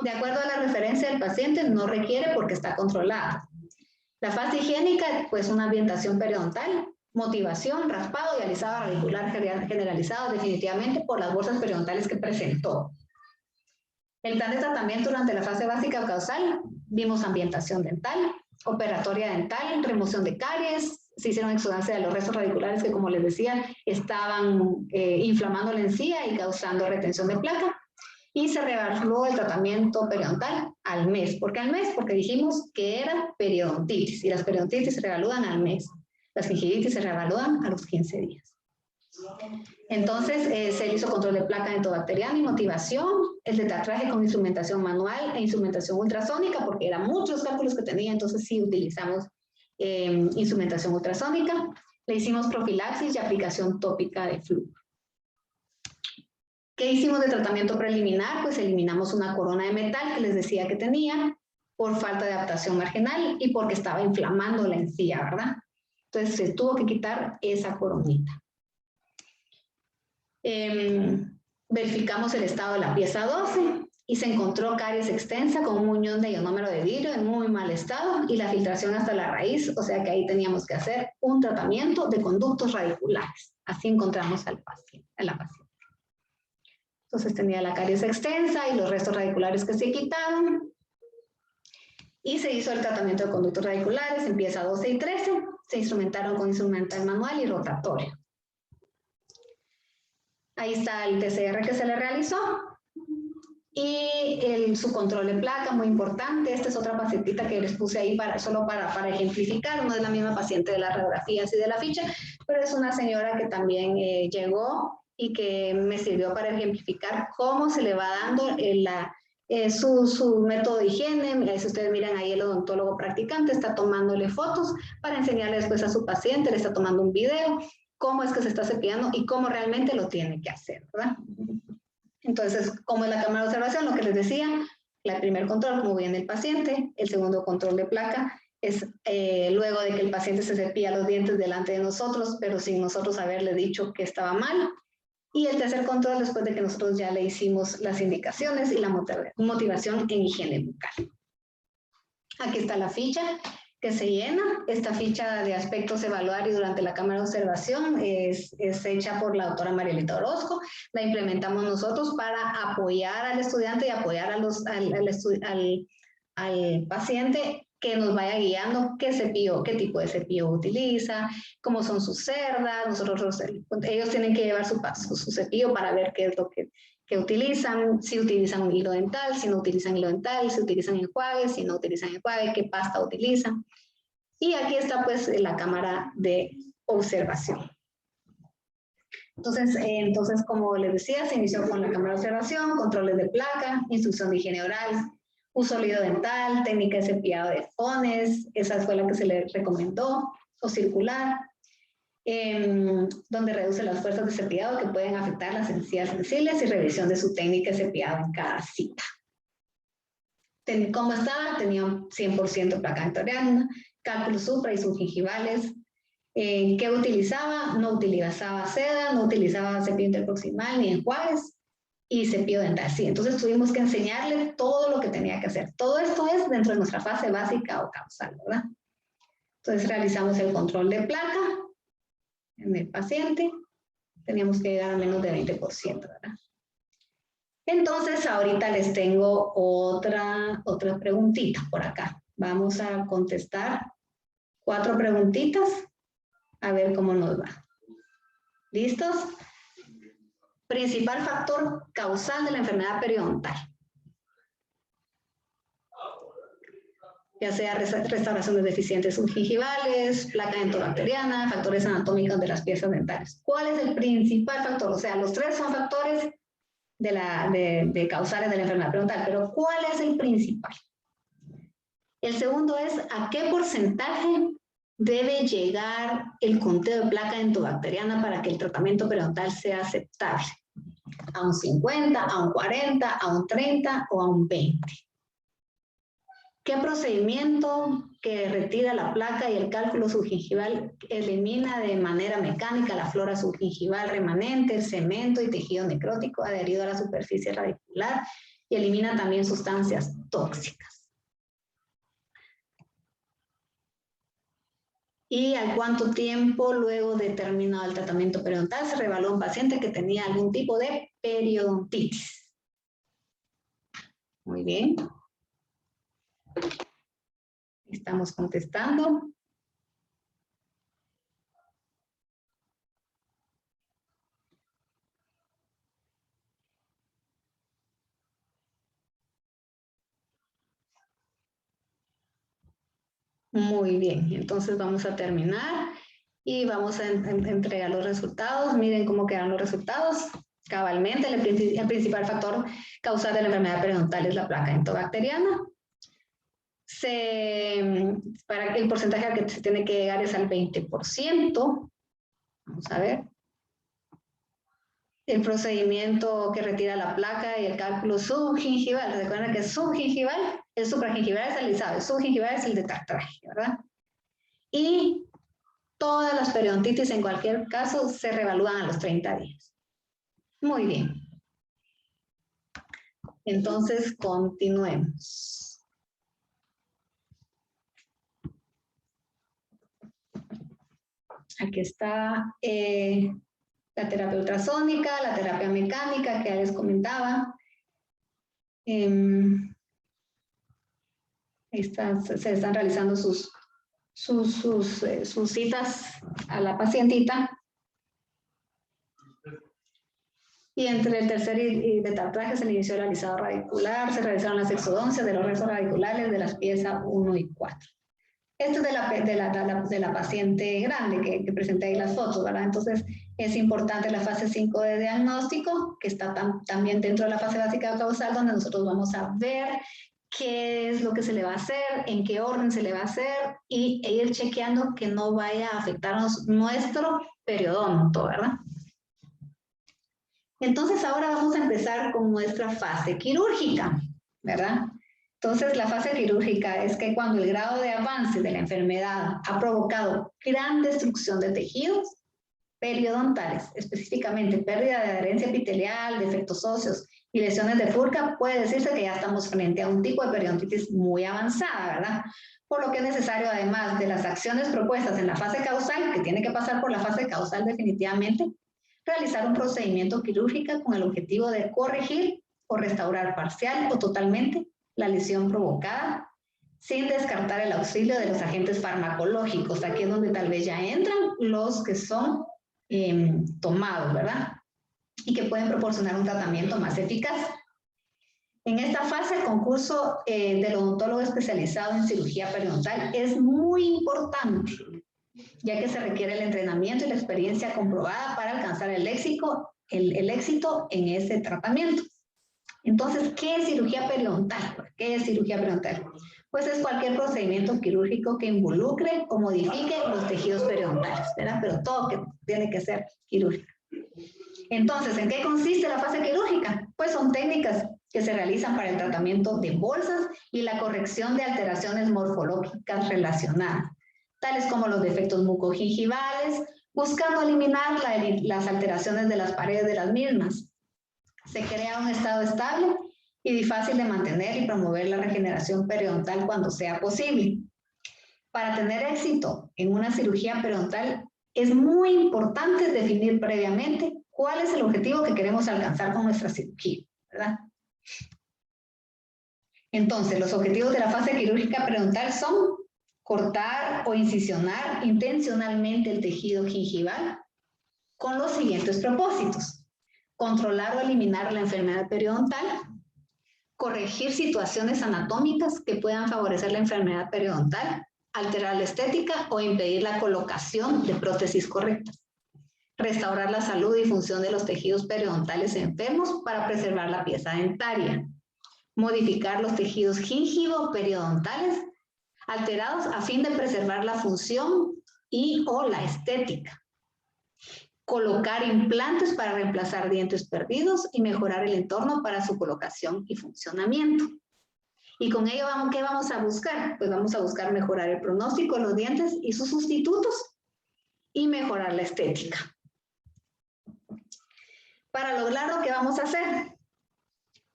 de acuerdo a la referencia del paciente, no requiere porque está controlada. La fase higiénica, pues una ambientación periodontal, motivación, raspado y alisado radicular generalizado definitivamente por las bolsas periodontales que presentó. El plan de tratamiento durante la fase básica o causal, vimos ambientación dental, operatoria dental, remoción de caries, se hicieron exudancia de los restos radiculares que, como les decía, estaban inflamando la encía y causando retención de placa. Y se reevaluó el tratamiento periodontal al mes. ¿Por qué al mes? Porque dijimos que era periodontitis y las periodontitis se reevalúan al mes. Las gingivitis se reevalúan a los 15 días. Entonces, se le hizo control de placa dentobacteriana y motivación, el de tatuaje con instrumentación manual e instrumentación ultrasónica, porque eran muchos cálculos que tenía, entonces sí utilizamos instrumentación ultrasónica. Le hicimos profilaxis y aplicación tópica de flúor. ¿Qué hicimos de tratamiento preliminar? Pues eliminamos una corona de metal que les decía que tenía por falta de adaptación marginal y porque estaba inflamando la encía, ¿verdad? Entonces se tuvo que quitar esa coronita. Verificamos el estado de la pieza 12 y se encontró caries extensa con un muñón de ionómero de vidrio en muy mal estado y la filtración hasta la raíz, o sea que ahí teníamos que hacer un tratamiento de conductos radiculares. Así encontramos al paciente, a la paciente. Entonces tenía la caries extensa y los restos radiculares que se quitaron. Y se hizo el tratamiento de conductos radiculares en pieza 12 y 13. Se instrumentaron con instrumental manual y rotatorio. Ahí está el TCR que se le realizó. Y su control de placa, muy importante. Esta es otra pacientita que les puse ahí solo para ejemplificar. No es la misma paciente de las radiografías y de la ficha, pero es una señora que también llegó y que me sirvió para ejemplificar cómo se le va dando su método de higiene. Si ustedes miran ahí, el odontólogo practicante está tomándole fotos para enseñarle después a su paciente, le está tomando un video, cómo es que se está cepillando y cómo realmente lo tiene que hacer, ¿verdad? Entonces, como en la cámara de observación, lo que les decía, el primer control, como viene el paciente, el segundo control de placa es luego de que el paciente se cepilla los dientes delante de nosotros, pero sin nosotros haberle dicho que estaba mal. Y el tercer control después de que nosotros ya le hicimos las indicaciones y la motivación en higiene bucal. Aquí está la ficha que se llena. Esta ficha de aspectos evaluar y durante la cámara de observación es hecha por la doctora Marielita Orozco. La implementamos nosotros para apoyar al estudiante y apoyar al paciente que nos vaya guiando qué cepillo, qué tipo de cepillo utiliza, cómo son sus cerdas. Ellos tienen que llevar su cepillo para ver qué es lo que utilizan, si utilizan un hilo dental, si no utilizan hilo dental, si utilizan enjuague, si no utilizan enjuague, qué pasta utilizan. Y aquí está pues la cámara de observación. Entonces, como les decía, se inició con la cámara de observación, controles de placa, instrucción de higiene oral, uso de hilo dental, técnica de cepillado de fones, esa fue la que se le recomendó, o circular, donde reduce las fuerzas de cepillado que pueden afectar las encías sensibles y revisión de su técnica de cepillado en cada cita. ¿Cómo estaba? Tenía 100% placa dentoriana, cálculos supra y subgingivales. ¿Qué utilizaba? No utilizaba seda, no utilizaba cepillo interproximal ni enjuagues y cepillo dental. Sí, entonces tuvimos que enseñarle todo lo que tenía que hacer. Todo esto es dentro de nuestra fase básica o causal, ¿verdad? Entonces realizamos el control de placa en el paciente. Teníamos que llegar a menos de 20%, ¿verdad? Entonces ahorita les tengo otra preguntita por acá. Vamos a contestar 4 preguntitas a ver cómo nos va. ¿Listos? Principal factor causal de la enfermedad periodontal. Ya sea restauración de deficientes subgingivales, placa dentobacteriana, factores anatómicos de las piezas dentales. ¿Cuál es el principal factor? O sea, los 3 son factores de causales de la enfermedad periodontal, pero ¿cuál es el principal? El segundo es ¿a qué porcentaje debe llegar el conteo de placa dentobacteriana para que el tratamiento periodontal sea aceptable? ¿A un 50, a un 40, a un 30 o a un 20? ¿Qué procedimiento que retira la placa y el cálculo subgingival elimina de manera mecánica la flora subgingival remanente, el cemento y tejido necrótico adherido a la superficie radicular y elimina también sustancias tóxicas? ¿Y al cuánto tiempo luego de terminado el tratamiento periodontal se reevaluó un paciente que tenía algún tipo de periodontitis? Muy bien. Estamos contestando. Muy bien, entonces vamos a terminar. y vamos a entregar los resultados. Miren cómo quedan los resultados. Cabalmente, el principal factor causal de la enfermedad periodontal es la placa entobacteriana. Para que el porcentaje al que se tiene que llegar es al 20%. Vamos a ver. El procedimiento que retira la placa y el cálculo subgingival. Recuerden que subgingival, el supragingival es el alisado, el subgingival es el de tartraje, ¿verdad? Y todas las periodontitis en cualquier caso se reevalúan a los 30 días. Muy bien. Entonces, continuemos. Aquí está la terapia ultrasónica, la terapia mecánica que ya les comentaba. Se están realizando sus citas a la pacientita. Y entre el tercer y de tartraje se le inició el alisado radicular, se realizaron las exodoncias de los restos radiculares de las piezas 1 y 4. Esto es de la paciente grande que presenté ahí las fotos, ¿verdad? Entonces, es importante la fase 5 de diagnóstico, que está también dentro de la fase básica causal, donde nosotros vamos a ver qué es lo que se le va a hacer, en qué orden se le va a hacer, e ir chequeando que no vaya a afectarnos nuestro periodonto, ¿verdad? Entonces, ahora vamos a empezar con nuestra fase quirúrgica, ¿verdad? Entonces, la fase quirúrgica es que cuando el grado de avance de la enfermedad ha provocado gran destrucción de tejidos periodontales, específicamente pérdida de adherencia epitelial, defectos óseos y lesiones de furca, puede decirse que ya estamos frente a un tipo de periodontitis muy avanzada, ¿verdad? Por lo que es necesario, además de las acciones propuestas en la fase causal, que tiene que pasar por la fase causal definitivamente, realizar un procedimiento quirúrgico con el objetivo de corregir o restaurar parcial o totalmente la lesión provocada, sin descartar el auxilio de los agentes farmacológicos. Aquí es donde tal vez ya entran los que son tomados, ¿verdad? Y que pueden proporcionar un tratamiento más eficaz. En esta fase, el concurso del odontólogo especializado en cirugía periodontal es muy importante, ya que se requiere el entrenamiento y la experiencia comprobada para alcanzar el éxito en ese tratamiento. Entonces, ¿qué es cirugía periodontal? ¿Qué es cirugía periodontal? Pues es cualquier procedimiento quirúrgico que involucre o modifique los tejidos periodontales, ¿verdad? Pero todo que tiene que ser quirúrgico. Entonces, ¿en qué consiste la fase quirúrgica? Pues son técnicas que se realizan para el tratamiento de bolsas y la corrección de alteraciones morfológicas relacionadas, tales como los defectos mucogingivales, buscando eliminar las alteraciones de las paredes de las mismas. Se crea un estado estable y fácil de mantener y promover la regeneración periodontal cuando sea posible. Para tener éxito en una cirugía periodontal es muy importante definir previamente cuál es el objetivo que queremos alcanzar con nuestra cirugía, ¿verdad? Entonces, los objetivos de la fase quirúrgica periodontal son cortar o incisionar intencionalmente el tejido gingival con los siguientes propósitos: controlar o eliminar la enfermedad periodontal, corregir situaciones anatómicas que puedan favorecer la enfermedad periodontal, alterar la estética o impedir la colocación de prótesis correctas, restaurar la salud y función de los tejidos periodontales enfermos para preservar la pieza dentaria, modificar los tejidos gingivo-periodontales alterados a fin de preservar la función y o la estética, colocar implantes para reemplazar dientes perdidos y mejorar el entorno para su colocación y funcionamiento. Y con ello, ¿qué vamos a buscar? Pues vamos a buscar mejorar el pronóstico de los dientes y sus sustitutos y mejorar la estética. Para lograrlo, ¿qué vamos a hacer?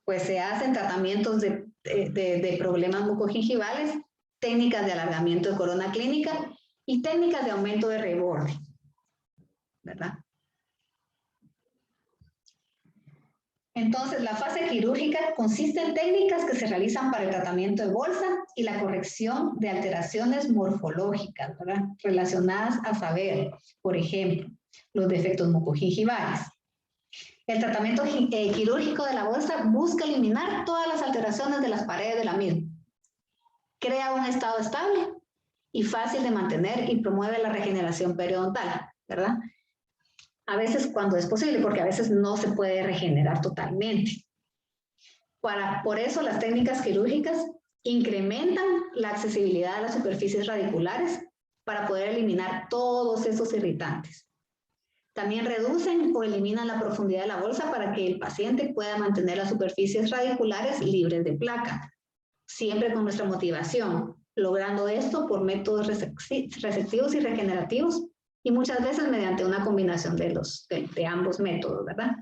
Pues se hacen tratamientos de problemas mucogingivales, técnicas de alargamiento de corona clínica y técnicas de aumento de reborde, ¿verdad? Entonces, la fase quirúrgica consiste en técnicas que se realizan para el tratamiento de bolsa y la corrección de alteraciones morfológicas, ¿verdad? Relacionadas a saber, por ejemplo, los defectos mucogingivales. El tratamiento quirúrgico de la bolsa busca eliminar todas las alteraciones de las paredes de la misma. Crea un estado estable y fácil de mantener y promueve la regeneración periodontal, ¿verdad? A veces cuando es posible, porque a veces no se puede regenerar totalmente. Por eso las técnicas quirúrgicas incrementan la accesibilidad a las superficies radiculares para poder eliminar todos esos irritantes. También reducen o eliminan la profundidad de la bolsa para que el paciente pueda mantener las superficies radiculares libres de placa, siempre con nuestra motivación, logrando esto por métodos receptivos y regenerativos y muchas veces mediante una combinación de ambos métodos, ¿verdad?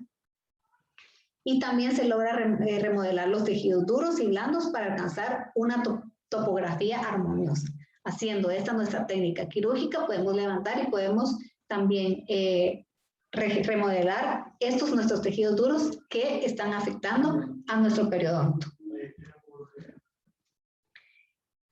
Y también se logra remodelar los tejidos duros y blandos para alcanzar una topografía armoniosa. Haciendo esta nuestra técnica quirúrgica podemos levantar y podemos también remodelar estos nuestros tejidos duros que están afectando a nuestro periodonto.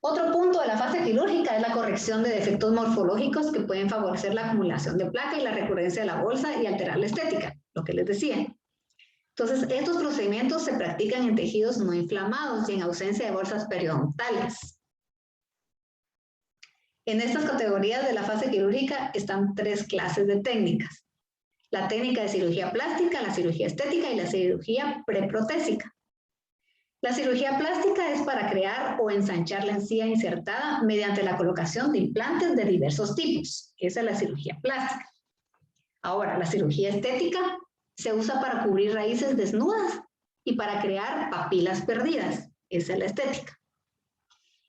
Otro punto de la fase quirúrgica es la corrección de defectos morfológicos que pueden favorecer la acumulación de placa y la recurrencia de la bolsa y alterar la estética, lo que les decía. Entonces, estos procedimientos se practican en tejidos no inflamados y en ausencia de bolsas periodontales. En estas categorías de la fase quirúrgica están 3 clases de técnicas. La técnica de cirugía plástica, la cirugía estética y la cirugía preprotésica. La cirugía plástica es para crear o ensanchar la encía insertada mediante la colocación de implantes de diversos tipos. Esa es la cirugía plástica. Ahora, la cirugía estética se usa para cubrir raíces desnudas y para crear papilas perdidas. Esa es la estética.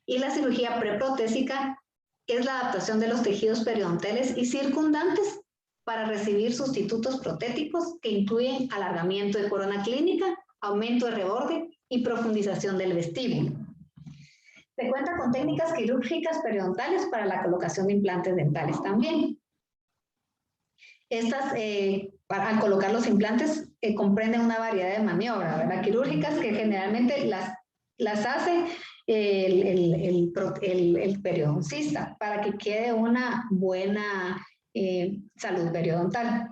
Y la cirugía preprotésica es la adaptación de los tejidos periodontales y circundantes para recibir sustitutos protéticos que incluyen alargamiento de corona clínica, aumento de reborde y profundización del vestíbulo. Se cuenta con técnicas quirúrgicas periodontales para la colocación de implantes dentales también. Estas, al colocar los implantes, comprenden una variedad de maniobras, ¿verdad? Quirúrgicas que generalmente las hace el periodoncista para que quede una buena salud periodontal.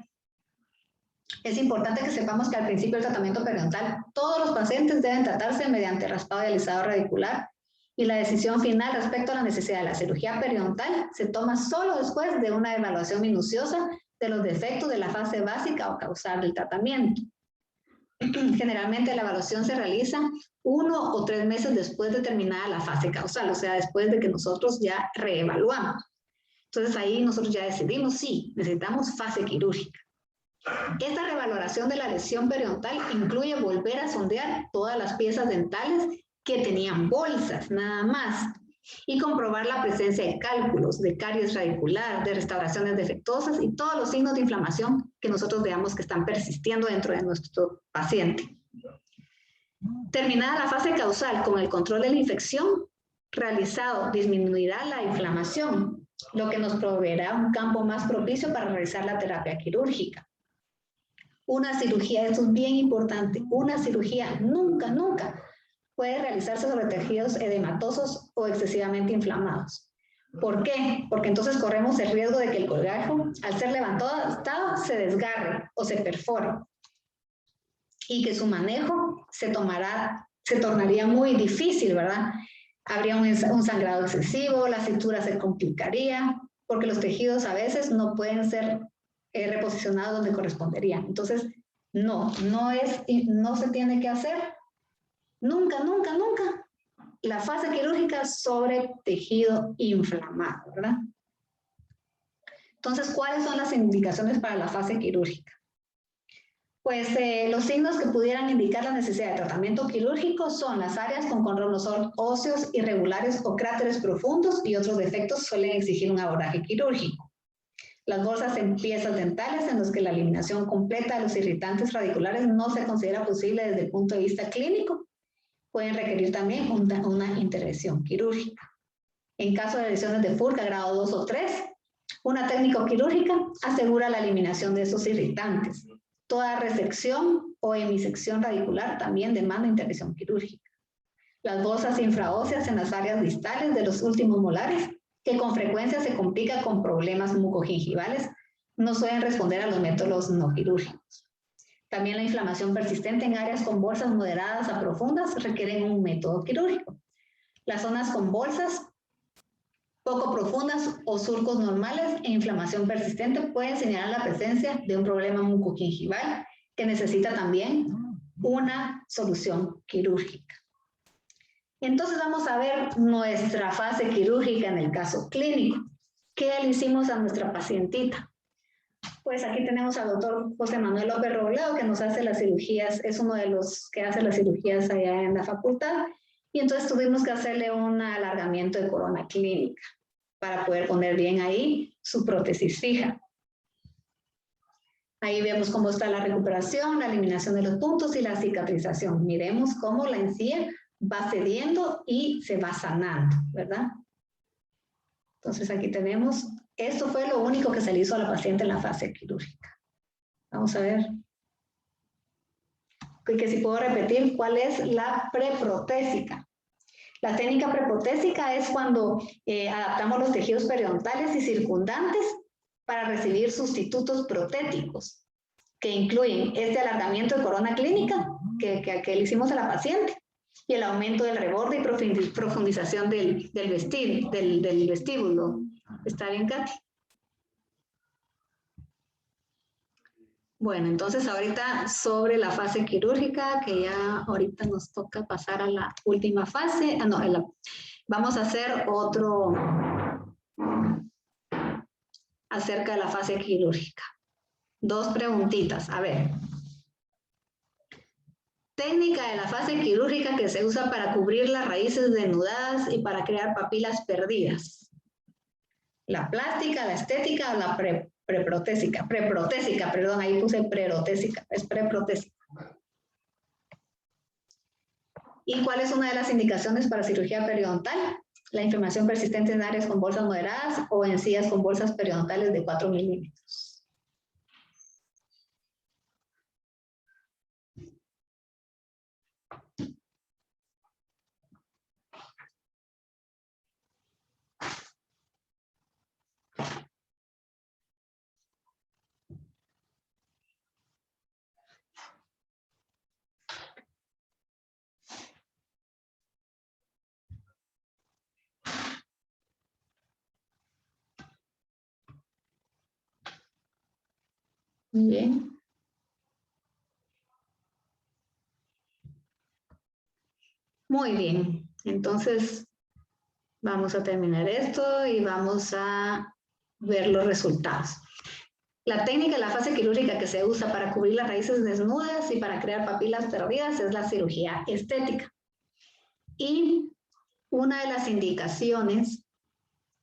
Es importante que sepamos que al principio del tratamiento periodontal, todos los pacientes deben tratarse mediante raspado y alisado radicular y la decisión final respecto a la necesidad de la cirugía periodontal se toma solo después de una evaluación minuciosa de los defectos de la fase básica o causal del tratamiento. Generalmente la evaluación se realiza 1 o 3 meses después de terminada la fase causal, o sea, después de que nosotros ya reevaluamos. Entonces ahí nosotros ya decidimos, sí, necesitamos fase quirúrgica. Esta revaloración de la lesión periodontal incluye volver a sondear todas las piezas dentales que tenían bolsas, nada más, y comprobar la presencia de cálculos, de caries radicular, de restauraciones defectuosas y todos los signos de inflamación que nosotros veamos que están persistiendo dentro de nuestro paciente. Terminada la fase causal con el control de la infección realizado, disminuirá la inflamación, lo que nos proveerá un campo más propicio para realizar la terapia quirúrgica. Una cirugía, esto es bien importante, una cirugía nunca puede realizarse sobre tejidos edematosos o excesivamente inflamados. ¿Por qué? Porque entonces corremos el riesgo de que el colgajo, al ser levantado, se desgarre o se perfore y que su manejo se tornaría muy difícil, ¿verdad? Habría un sangrado excesivo, la cintura se complicaría, porque los tejidos a veces no pueden ser reposicionados donde corresponderían. Entonces, no se tiene que hacer nunca la fase quirúrgica sobre tejido inflamado, ¿verdad? Entonces, ¿cuáles son las indicaciones para la fase quirúrgica? Pues los signos que pudieran indicar la necesidad de tratamiento quirúrgico son las áreas con contornos óseos irregulares o cráteres profundos y otros defectos suelen exigir un abordaje quirúrgico. Las bolsas en piezas dentales en las que la eliminación completa de los irritantes radiculares no se considera posible desde el punto de vista clínico, pueden requerir también una intervención quirúrgica. En caso de lesiones de Furca grado 2 o 3, una técnica quirúrgica asegura la eliminación de esos irritantes. Toda resección o hemisección radicular también demanda intervención quirúrgica. Las bolsas infraóseas en las áreas distales de los últimos molares, que con frecuencia se complica con problemas mucogingivales, no suelen responder a los métodos no quirúrgicos. También la inflamación persistente en áreas con bolsas moderadas a profundas requieren un método quirúrgico. Las zonas con bolsas poco profundas o surcos normales e inflamación persistente pueden señalar la presencia de un problema mucogingival que necesita también una solución quirúrgica. Entonces vamos a ver nuestra fase quirúrgica en el caso clínico. ¿Qué le hicimos a nuestra pacientita? Pues aquí tenemos al doctor José Manuel López Robledo, que nos hace las cirugías, es uno de los que hace las cirugías allá en la facultad, y entonces tuvimos que hacerle un alargamiento de corona clínica para poder poner bien ahí su prótesis fija. Ahí vemos cómo está la recuperación, la eliminación de los puntos y la cicatrización. Miremos cómo la encía va cediendo y se va sanando, ¿verdad? Entonces aquí tenemos, esto fue lo único que se le hizo a la paciente en la fase quirúrgica. Vamos a ver. Que si puedo repetir, ¿cuál es la preprotésica? La técnica preprotésica es cuando adaptamos los tejidos periodontales y circundantes para recibir sustitutos protéticos, que incluyen este alargamiento de corona clínica que le hicimos a la paciente y el aumento del reborde y profundización del vestíbulo. ¿Está bien, Katy? Bueno, entonces ahorita sobre la fase quirúrgica, que ya ahorita nos toca pasar a la última fase. Vamos a hacer otro acerca de la fase quirúrgica. Dos preguntitas. A ver. Técnica de la fase quirúrgica que se usa para cubrir las raíces desnudadas y para crear papilas perdidas. La plástica, la estética o la preprotésica, perdón, ahí puse preprotésica, es preprotésica. ¿Y cuál es una de las indicaciones para cirugía periodontal? La inflamación persistente en áreas con bolsas moderadas o encías con bolsas periodontales de 4 milímetros. Muy bien. Muy bien. Entonces, vamos a terminar esto y vamos a ver los resultados. La técnica de la fase quirúrgica que se usa para cubrir las raíces desnudas y para crear papilas perdidas es la cirugía estética. Y una de las indicaciones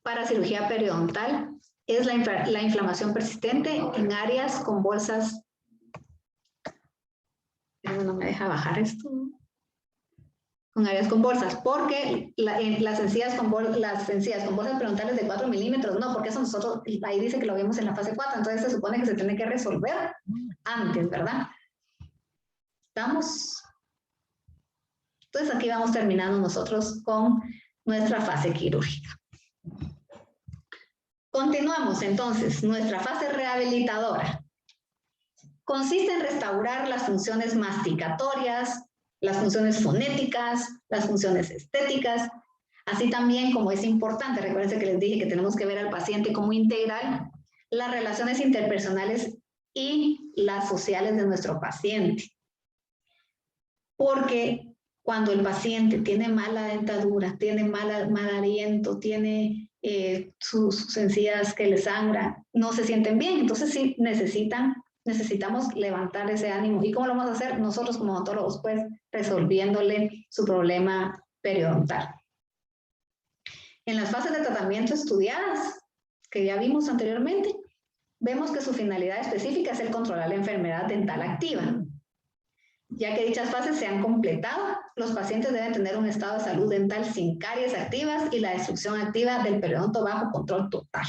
para cirugía periodontal es la inflamación persistente en áreas con bolsas. No me deja bajar esto. Con áreas con bolsas, porque las encías con bolsas periodontales de 4 milímetros, no, porque eso nosotros, ahí dice que lo vimos en la fase 4, entonces se supone que se tiene que resolver antes, ¿verdad? ¿Estamos? Entonces aquí vamos terminando nosotros con nuestra fase quirúrgica. Continuamos entonces, nuestra fase rehabilitadora. Consiste en restaurar las funciones masticatorias, las funciones fonéticas, las funciones estéticas, así también como es importante, recuerden que les dije que tenemos que ver al paciente como integral, las relaciones interpersonales y las sociales de nuestro paciente. Porque cuando el paciente tiene mala dentadura, tiene mal aliento, tiene sus encías que le sangran, no se sienten bien, entonces sí necesitamos levantar ese ánimo. ¿Y cómo lo vamos a hacer? Nosotros como odontólogos, pues, resolviéndole su problema periodontal. En las fases de tratamiento estudiadas, que ya vimos anteriormente, vemos que su finalidad específica es el controlar la enfermedad dental activa. Ya que dichas fases se han completado, los pacientes deben tener un estado de salud dental sin caries activas y la destrucción activa del periodonto bajo control total.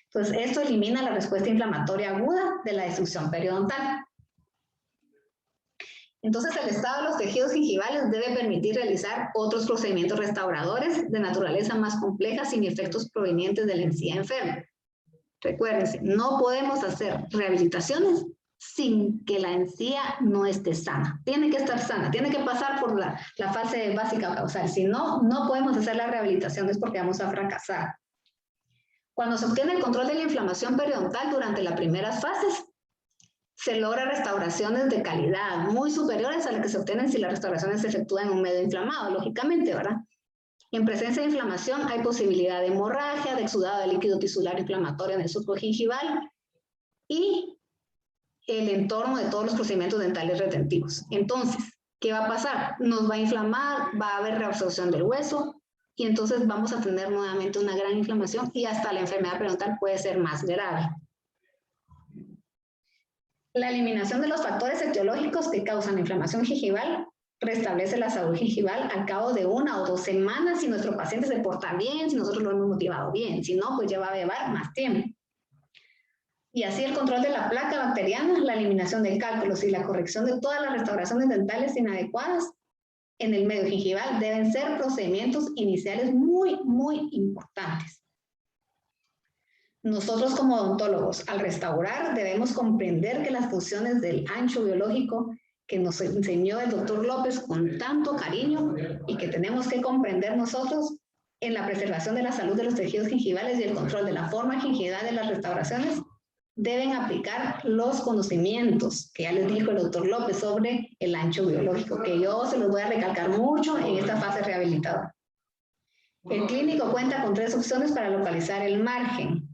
Entonces, esto elimina la respuesta inflamatoria aguda de la destrucción periodontal. Entonces, el estado de los tejidos gingivales debe permitir realizar otros procedimientos restauradores de naturaleza más compleja sin efectos provenientes de la encía enferma. Recuérdense, no podemos hacer rehabilitaciones sin que la encía no esté sana. Tiene que estar sana, tiene que pasar por la fase básica causal. Si no, no podemos hacer la rehabilitación, es porque vamos a fracasar. Cuando se obtiene el control de la inflamación periodontal durante las primeras fases, se logra restauraciones de calidad muy superiores a las que se obtienen si las restauraciones se efectúan en un medio inflamado, lógicamente, ¿verdad? En presencia de inflamación hay posibilidad de hemorragia, de exudado de líquido tisular inflamatorio en el surco gingival y el entorno de todos los procedimientos dentales retentivos. Entonces, ¿qué va a pasar? Nos va a inflamar, va a haber reabsorción del hueso y entonces vamos a tener nuevamente una gran inflamación y hasta la enfermedad periodontal puede ser más grave. La eliminación de los factores etiológicos que causan inflamación gingival restablece la salud gingival al cabo de 1 o 2 semanas si nuestro paciente se porta bien, si nosotros lo hemos motivado bien. Si no, pues ya va a llevar más tiempo. Y así el control de la placa bacteriana, la eliminación de cálculos y la corrección de todas las restauraciones dentales inadecuadas en el medio gingival deben ser procedimientos iniciales muy, muy importantes. Nosotros como odontólogos, al restaurar, debemos comprender que las funciones del ancho biológico que nos enseñó el doctor López con tanto cariño y que tenemos que comprender nosotros en la preservación de la salud de los tejidos gingivales y el control de la forma gingival de las restauraciones, deben aplicar los conocimientos que ya les dijo el doctor López sobre el ancho biológico, que yo se los voy a recalcar mucho en esta fase rehabilitadora. El clínico cuenta con 3 opciones para localizar el margen.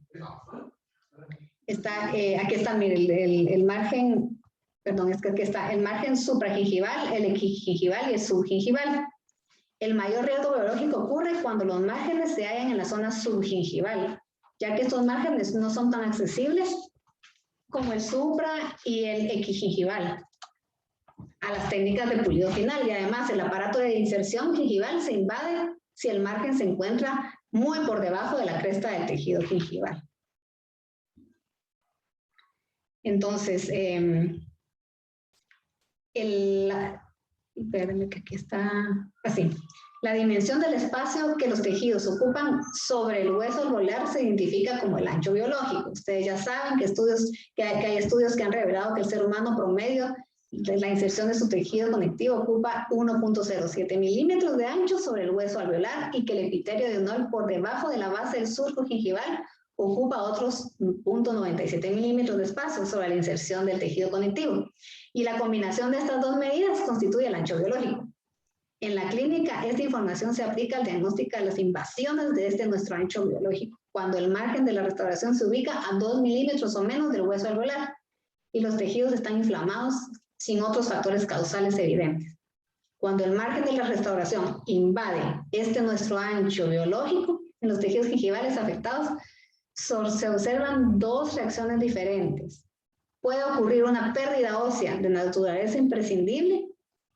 Aquí está, mire, el margen, perdón, es que aquí está el margen supragingival, el equigingival y el subgingival. El mayor riesgo biológico ocurre cuando los márgenes se hallan en la zona subgingival, ya que estos márgenes no son tan accesibles como el supra y el equigingival a las técnicas de pulido final, y además el aparato de inserción gingival se invade si el margen se encuentra muy por debajo de la cresta del tejido gingival. Entonces, espérenme que aquí está, así. La dimensión del espacio que los tejidos ocupan sobre el hueso alveolar se identifica como el ancho biológico. Ustedes ya saben que hay estudios que han revelado que el ser humano promedio de la inserción de su tejido conectivo ocupa 1.07 milímetros de ancho sobre el hueso alveolar y que el epitelio de Knoll por debajo de la base del surco gingival ocupa otros 0.97 milímetros de espacio sobre la inserción del tejido conectivo. Y la combinación de estas 2 medidas constituye el ancho biológico. En la clínica, esta información se aplica al diagnóstico de las invasiones de nuestro ancho biológico, cuando el margen de la restauración se ubica a 2 milímetros o menos del hueso alveolar y los tejidos están inflamados sin otros factores causales evidentes. Cuando el margen de la restauración invade nuestro ancho biológico, en los tejidos gingivales afectados, se observan 2 reacciones diferentes. Puede ocurrir una pérdida ósea de naturaleza imprescindible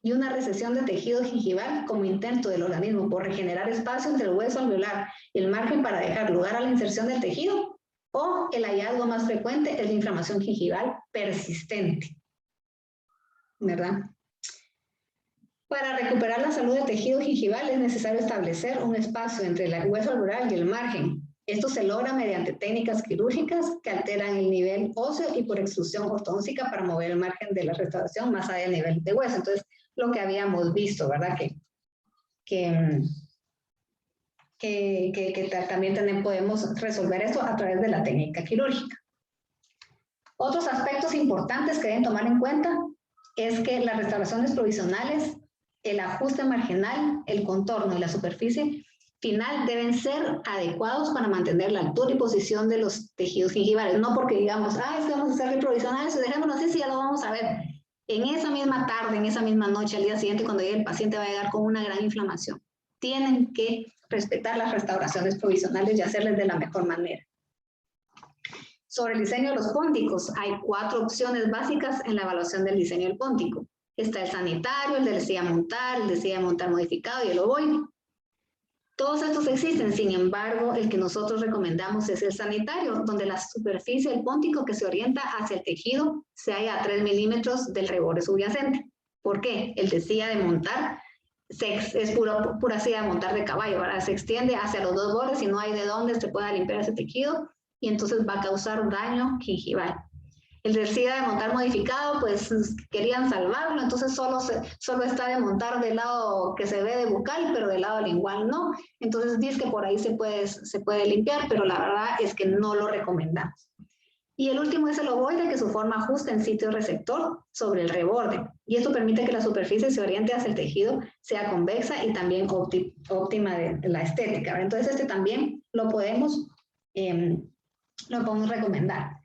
y una recesión de tejido gingival como intento del organismo por regenerar espacio entre el hueso alveolar y el margen para dejar lugar a la inserción del tejido, o el hallazgo más frecuente es la inflamación gingival persistente, ¿verdad? Para recuperar la salud del tejido gingival es necesario establecer un espacio entre el hueso alveolar y el margen. Esto se logra mediante técnicas quirúrgicas que alteran el nivel óseo y por extrusión ortodóntica para mover el margen de la restauración más allá del nivel de hueso. Entonces, lo que habíamos visto, ¿verdad? Que también podemos resolver esto a través de la técnica quirúrgica. Otros aspectos importantes que deben tomar en cuenta es que las restauraciones provisionales, el ajuste marginal, el contorno y la superficie final deben ser adecuados para mantener la altura y posición de los tejidos gingivales. No porque digamos, es que vamos a hacer provisionales y dejémoslo así, si ya lo vamos a ver. En esa misma tarde, en esa misma noche, al día siguiente, cuando llegue el paciente va a llegar con una gran inflamación. Tienen que respetar las restauraciones provisionales y hacerles de la mejor manera. Sobre el diseño de los pónticos, hay 4 opciones básicas en la evaluación del diseño del póntico. Está el sanitario, el de silla montar, el de silla montar modificado y el ovoide. Todos estos existen, sin embargo, el que nosotros recomendamos es el sanitario, donde la superficie del póntico que se orienta hacia el tejido se halla a 3 milímetros del reborde subyacente. ¿Por qué? El de silla de montar es pura silla de montar de caballo, ¿verdad? Se extiende hacia los 2 bordes y no hay de dónde se pueda limpiar ese tejido y entonces va a causar daño gingival. El de silla de montar modificado, pues querían salvarlo, entonces solo está de montar del lado que se ve de bucal, pero del lado lingual no. Entonces dice que por ahí se puede limpiar, pero la verdad es que no lo recomendamos. Y el último es el ovoide, que su forma ajusta en sitio receptor sobre el reborde. Y esto permite que la superficie se oriente hacia el tejido, sea convexa y también óptima de la estética, ¿verdad? Entonces este también lo podemos recomendar.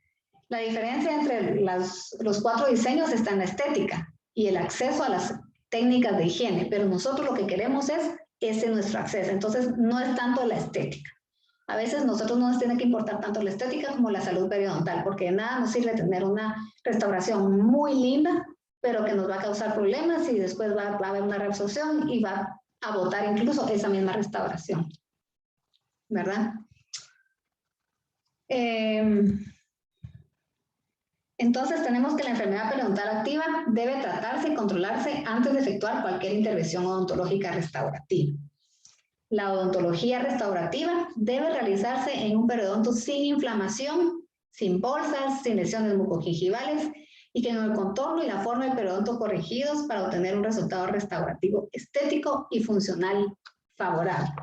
La diferencia entre los 4 diseños está en la estética y el acceso a las técnicas de higiene, pero nosotros lo que queremos es ese nuestro acceso, entonces no es tanto la estética. A veces nosotros no nos tiene que importar tanto la estética como la salud periodontal, porque de nada nos sirve tener una restauración muy linda, pero que nos va a causar problemas y después va a haber una reabsorción y va a botar incluso esa misma restauración, ¿verdad? Entonces tenemos que la enfermedad periodontal activa debe tratarse y controlarse antes de efectuar cualquier intervención odontológica restaurativa. La odontología restaurativa debe realizarse en un periodonto sin inflamación, sin bolsas, sin lesiones mucogingivales y que en el contorno y la forma del periodonto corregidos para obtener un resultado restaurativo estético y funcional favorable.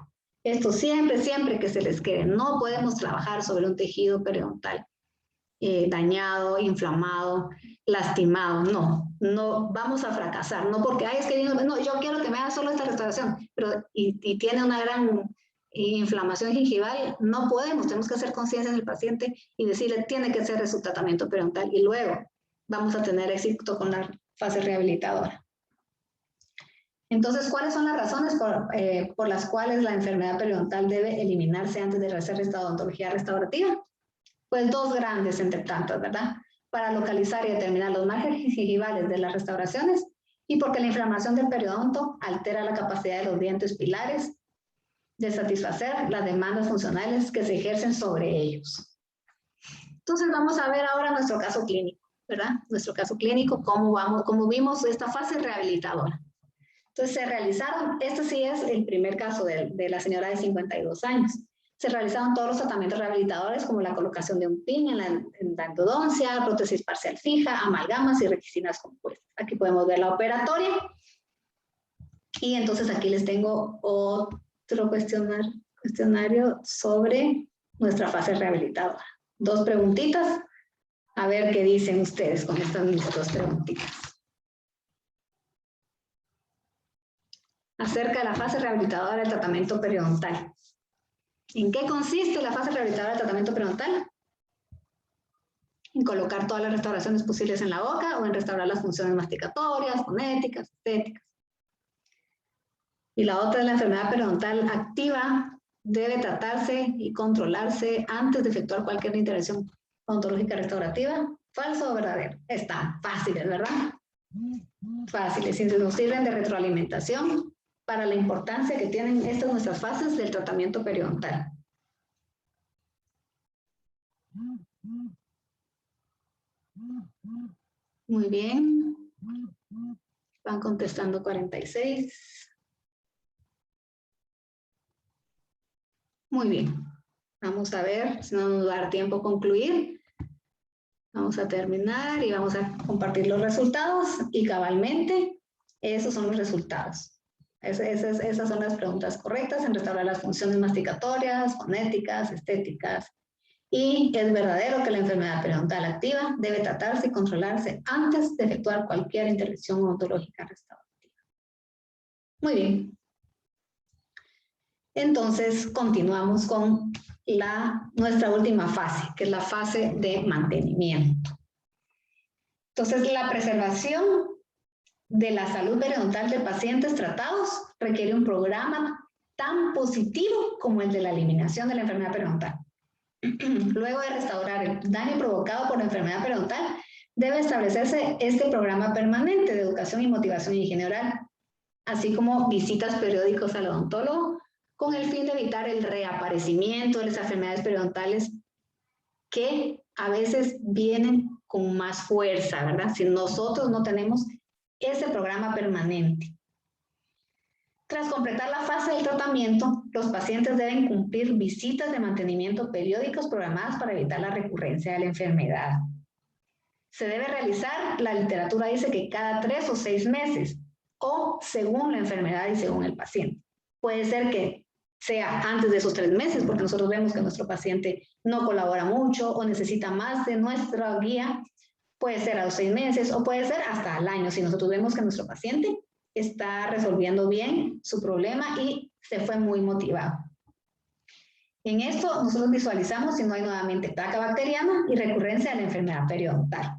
Esto siempre que se les quede. No podemos trabajar sobre un tejido periodontal dañado, inflamado, lastimado. No vamos a fracasar. No porque, es que no, yo quiero que me hagan solo esta restauración, pero y tiene una gran inflamación gingival, no podemos. Tenemos que hacer conciencia en el paciente y decirle, tiene que ser su tratamiento periodontal y luego vamos a tener éxito con la fase rehabilitadora. Entonces, ¿cuáles son las razones por las cuales la enfermedad periodontal debe eliminarse antes de hacer esta odontología restaurativa? Pues 2 grandes entre tantas, ¿verdad? Para localizar y determinar los márgenes gingivales de las restauraciones y porque la inflamación del periodonto altera la capacidad de los dientes pilares de satisfacer las demandas funcionales que se ejercen sobre ellos. Entonces vamos a ver ahora nuestro caso clínico, ¿verdad? Nuestro caso clínico, cómo vimos esta fase rehabilitadora. Entonces se realizaron, este sí es el primer caso de la señora de 52 años. Se realizaron todos los tratamientos rehabilitadores como la colocación de un pin en la endodoncia, prótesis parcial fija, amalgamas y retinas compuestas. Aquí podemos ver la operatoria. Y entonces aquí les tengo otro cuestionario sobre nuestra fase rehabilitadora. 2 preguntitas. A ver qué dicen ustedes con estas mis 2 preguntitas. Acerca de la fase rehabilitadora del tratamiento periodontal. ¿En qué consiste la fase rehabilitadora del tratamiento periodontal? En colocar todas las restauraciones posibles en la boca o en restaurar las funciones masticatorias, fonéticas, estéticas. Y la otra es la enfermedad periodontal activa. Debe tratarse y controlarse antes de efectuar cualquier intervención odontológica restaurativa. ¿Falso o verdadero? Están fáciles, ¿verdad? Fáciles, y nos sirven de retroalimentación para la importancia que tienen estas nuestras fases del tratamiento periodontal. Muy bien. Van contestando 46. Muy bien. Vamos a ver si no nos va a dar tiempo a concluir. Vamos a terminar y vamos a compartir los resultados y cabalmente esos son los resultados. Esas son las preguntas correctas en restaurar las funciones masticatorias, fonéticas, estéticas. Y es verdadero que la enfermedad periodontal activa debe tratarse y controlarse antes de efectuar cualquier intervención odontológica restaurativa. Muy bien. Entonces, continuamos con nuestra última fase, que es la fase de mantenimiento. Entonces, la preservación de la salud periodontal de pacientes tratados requiere un programa tan positivo como el de la eliminación de la enfermedad periodontal. Luego de restaurar el daño provocado por la enfermedad periodontal, debe establecerse este programa permanente de educación y motivación en general, así como visitas periódicas al odontólogo, con el fin de evitar el reaparecimiento de las enfermedades periodontales que a veces vienen con más fuerza, ¿verdad? Si nosotros no tenemos ese programa permanente. Tras completar la fase del tratamiento, los pacientes deben cumplir visitas de mantenimiento periódicos programadas para evitar la recurrencia de la enfermedad. Se debe realizar, la literatura dice que cada 3 o 6 meses, o según la enfermedad y según el paciente. Puede ser que sea antes de esos 3 meses, porque nosotros vemos que nuestro paciente no colabora mucho o necesita más de nuestra guía. Puede ser a los 6 meses o puede ser hasta al año, si nosotros vemos que nuestro paciente está resolviendo bien su problema y se fue muy motivado. En esto nosotros visualizamos si no hay nuevamente placa bacteriana y recurrencia de la enfermedad periodontal.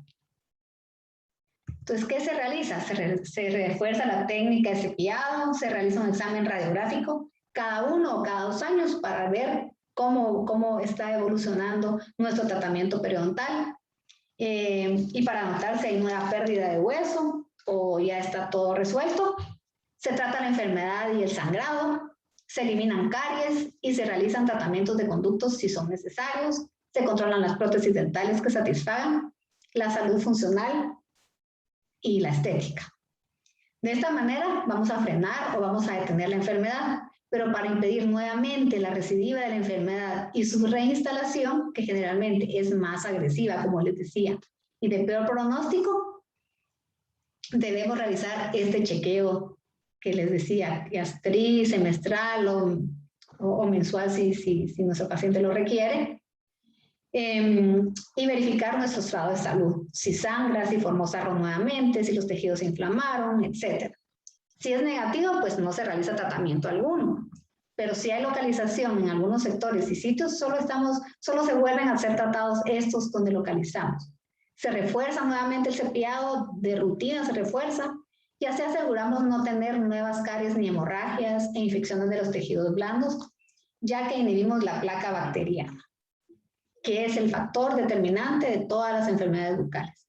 Entonces, ¿qué se realiza? Se refuerza la técnica de cepillado, se realiza un examen radiográfico cada 1 o cada 2 años para ver cómo está evolucionando nuestro tratamiento periodontal y para notar si hay nueva pérdida de hueso o ya está todo resuelto. Se trata la enfermedad y el sangrado, se eliminan caries y se realizan tratamientos de conductos si son necesarios, se controlan las prótesis dentales que satisfagan la salud funcional y la estética. De esta manera vamos a frenar o vamos a detener la enfermedad, pero para impedir nuevamente la recidiva de la enfermedad y su reinstalación, que generalmente es más agresiva, como les decía, y de peor pronóstico, debemos realizar este chequeo que les decía, semestral o mensual si nuestro paciente lo requiere, y verificar nuestro estado de salud, si sangra, si formó sarro nuevamente, si los tejidos se inflamaron, etc. Si es negativo, pues no se realiza tratamiento alguno, pero si hay localización en algunos sectores y sitios, solo se vuelven a ser tratados estos donde localizamos. Se refuerza nuevamente el cepillado de rutina, se refuerza, y así aseguramos no tener nuevas caries ni hemorragias e infecciones de los tejidos blandos, ya que inhibimos la placa bacteriana, que es el factor determinante de todas las enfermedades bucales.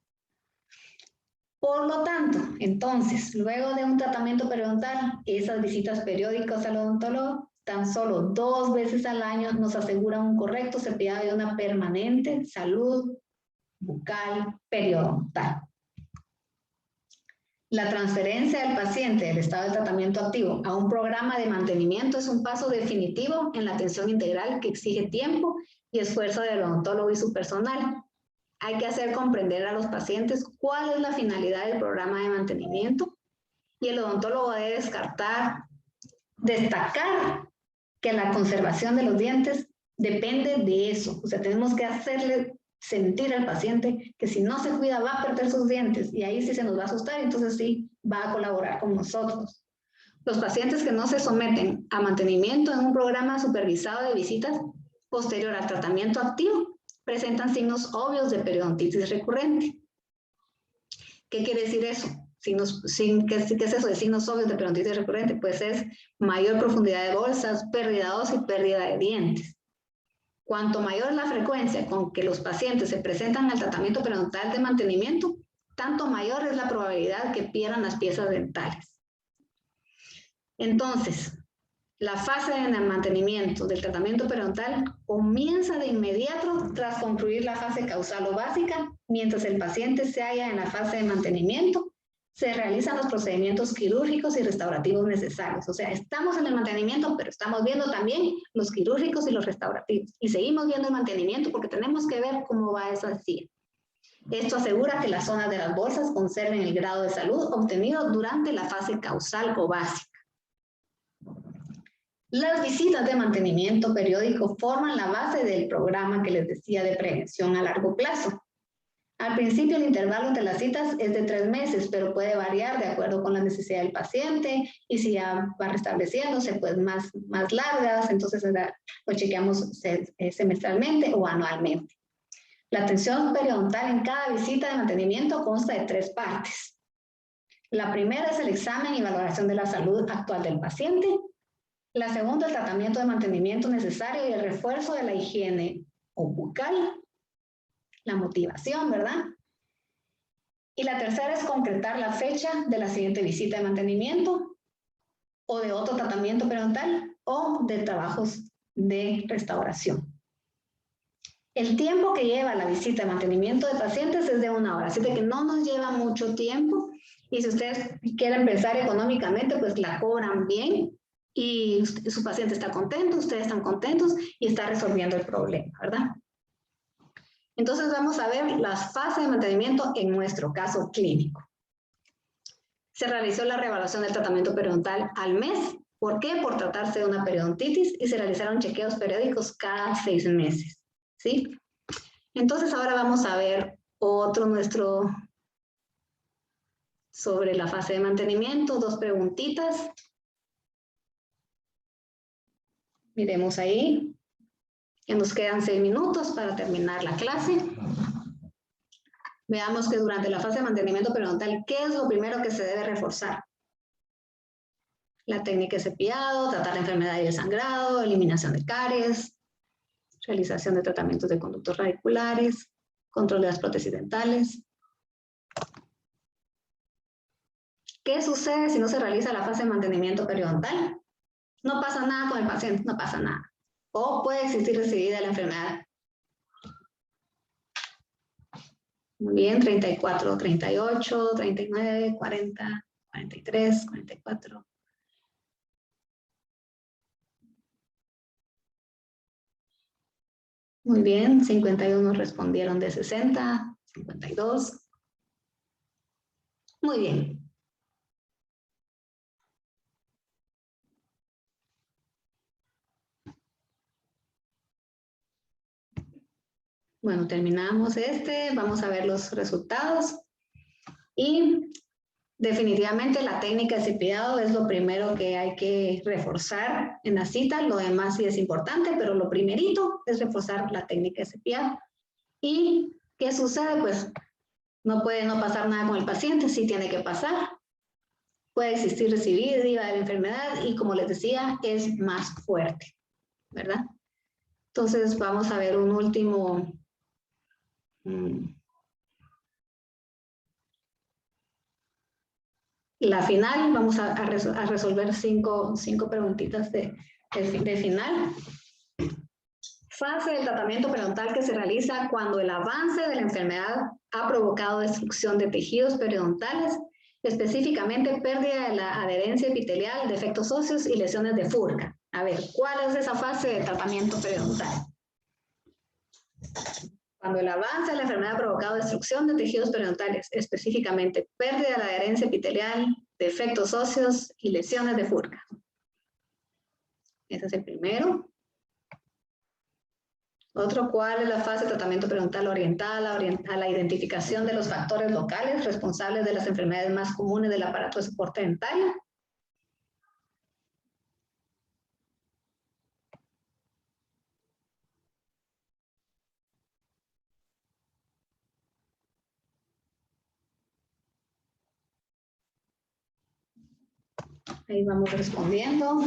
Por lo tanto, entonces, luego de un tratamiento periodontal, esas visitas periódicas al odontólogo, tan solo 2 veces al año nos aseguran un correcto cepillado y una permanente salud bucal periodontal. La transferencia del paciente del estado de tratamiento activo a un programa de mantenimiento es un paso definitivo en la atención integral que exige tiempo y esfuerzo del odontólogo y su personal. Hay que hacer comprender a los pacientes cuál es la finalidad del programa de mantenimiento y el odontólogo debe destacar que la conservación de los dientes depende de eso. O sea, tenemos que hacerle sentir al paciente que si no se cuida va a perder sus dientes y ahí sí se nos va a asustar, entonces sí va a colaborar con nosotros. Los pacientes que no se someten a mantenimiento en un programa supervisado de visitas posterior al tratamiento activo presentan signos obvios de periodontitis recurrente. ¿Qué quiere decir eso? ¿Qué es eso de signos obvios de periodontitis recurrente? Pues es mayor profundidad de bolsas, pérdida de óseo y pérdida de dientes. Cuanto mayor es la frecuencia con que los pacientes se presentan al tratamiento periodontal de mantenimiento, tanto mayor es la probabilidad que pierdan las piezas dentales. Entonces, la fase de mantenimiento del tratamiento periodontal comienza de inmediato tras concluir la fase causal o básica. Mientras el paciente se halla en la fase de mantenimiento, se realizan los procedimientos quirúrgicos y restaurativos necesarios. O sea, estamos en el mantenimiento, pero estamos viendo también los quirúrgicos y los restaurativos. Y seguimos viendo el mantenimiento porque tenemos que ver cómo va esa encía. Esto asegura que las zonas de las bolsas conserven el grado de salud obtenido durante la fase causal o básica. Las visitas de mantenimiento periódico forman la base del programa que les decía de prevención a largo plazo. Al principio el intervalo entre las citas es de 3 meses, pero puede variar de acuerdo con la necesidad del paciente y si ya va restableciéndose, pues más largas, entonces lo chequeamos semestralmente o anualmente. La atención periodontal en cada visita de mantenimiento consta de 3 partes. La primera es el examen y valoración de la salud actual del paciente. La segunda, el tratamiento de mantenimiento necesario y el refuerzo de la higiene bucal, la motivación, ¿verdad? Y la tercera es concretar la fecha de la siguiente visita de mantenimiento o de otro tratamiento periodontal o de trabajos de restauración. El tiempo que lleva la visita de mantenimiento de pacientes es de 1 hora, así de que no nos lleva mucho tiempo y si ustedes quieren pensar económicamente, pues la cobran bien y su paciente está contento, ustedes están contentos y está resolviendo el problema, ¿verdad? Entonces vamos a ver las fases de mantenimiento en nuestro caso clínico. Se realizó la reevaluación del tratamiento periodontal al mes. ¿Por qué? Por tratarse de una periodontitis y se realizaron chequeos periódicos cada 6 meses. ¿Sí? Entonces ahora vamos a ver otro sobre la fase de mantenimiento, 2 preguntitas. Miremos ahí. Ya nos quedan 6 minutos para terminar la clase. Veamos que durante la fase de mantenimiento periodontal, ¿qué es lo primero que se debe reforzar? La técnica de cepillado, tratar la enfermedad y el sangrado, eliminación de caries, realización de tratamientos de conductos radiculares, control de las prótesis dentales. ¿Qué sucede si no se realiza la fase de mantenimiento periodontal? No pasa nada con el paciente, no pasa nada. O puede existir recidivida la enfermedad. Muy bien, 34, 38, 39, 40, 43, 44. Muy bien, 51 respondieron de 60, 52. Muy bien. Bueno, terminamos vamos a ver los resultados. Y definitivamente la técnica de cepillado es lo primero que hay que reforzar en la cita. Lo demás sí es importante, pero lo primerito es reforzar la técnica de cepillado. ¿Y qué sucede? Pues no puede no pasar nada con el paciente, sí tiene que pasar. Puede existir recidiva de la enfermedad y, como les decía, es más fuerte, ¿verdad? Entonces vamos a ver un último... La final, vamos a resolver cinco preguntitas de final. Fase del tratamiento periodontal que se realiza cuando el avance de la enfermedad ha provocado destrucción de tejidos periodontales, específicamente pérdida de la adherencia epitelial, defectos óseos y lesiones de Furca. A ver, ¿cuál es esa fase de tratamiento periodontal? Cuando el avance de la enfermedad ha provocado destrucción de tejidos periodontales, específicamente pérdida de la adherencia epitelial, defectos óseos y lesiones de Furca. Ese es el primero. Otro, ¿cuál es la fase de tratamiento periodontal orientada a la identificación de los factores locales responsables de las enfermedades más comunes del aparato de soporte dentario? Ahí vamos respondiendo.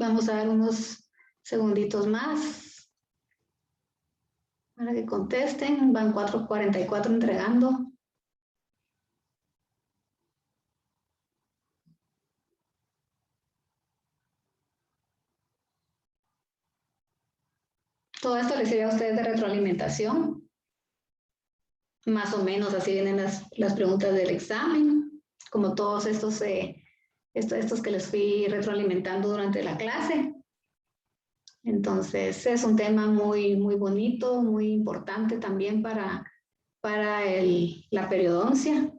Vamos a dar unos segunditos más para que contesten. Van 4:44 entregando. Todo esto les sirve a ustedes de retroalimentación. Más o menos así vienen las preguntas del examen. Como todos estos estos que les fui retroalimentando durante la clase. Entonces, es un tema muy, muy bonito, muy importante también para la periodoncia.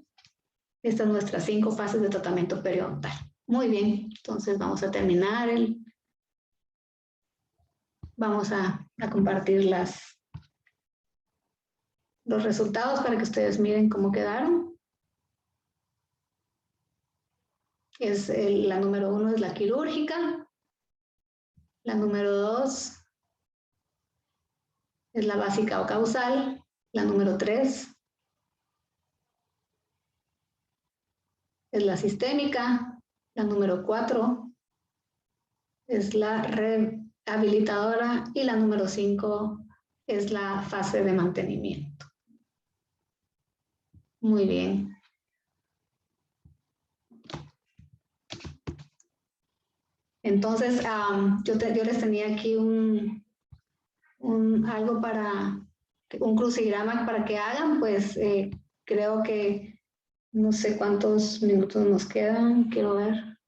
Estas son nuestras 5 fases de tratamiento periodontal. Muy bien, entonces vamos a terminar vamos a compartir los resultados para que ustedes miren cómo quedaron. La número 1 es la quirúrgica. La número 2 es la básica o causal. La número 3 es la sistémica. La número 4 es la rehabilitadora y la número 5 es la fase de mantenimiento. Muy bien. Entonces, yo les tenía aquí algo para un crucigrama para que hagan, pues creo que no sé cuántos minutos nos quedan, quiero ver.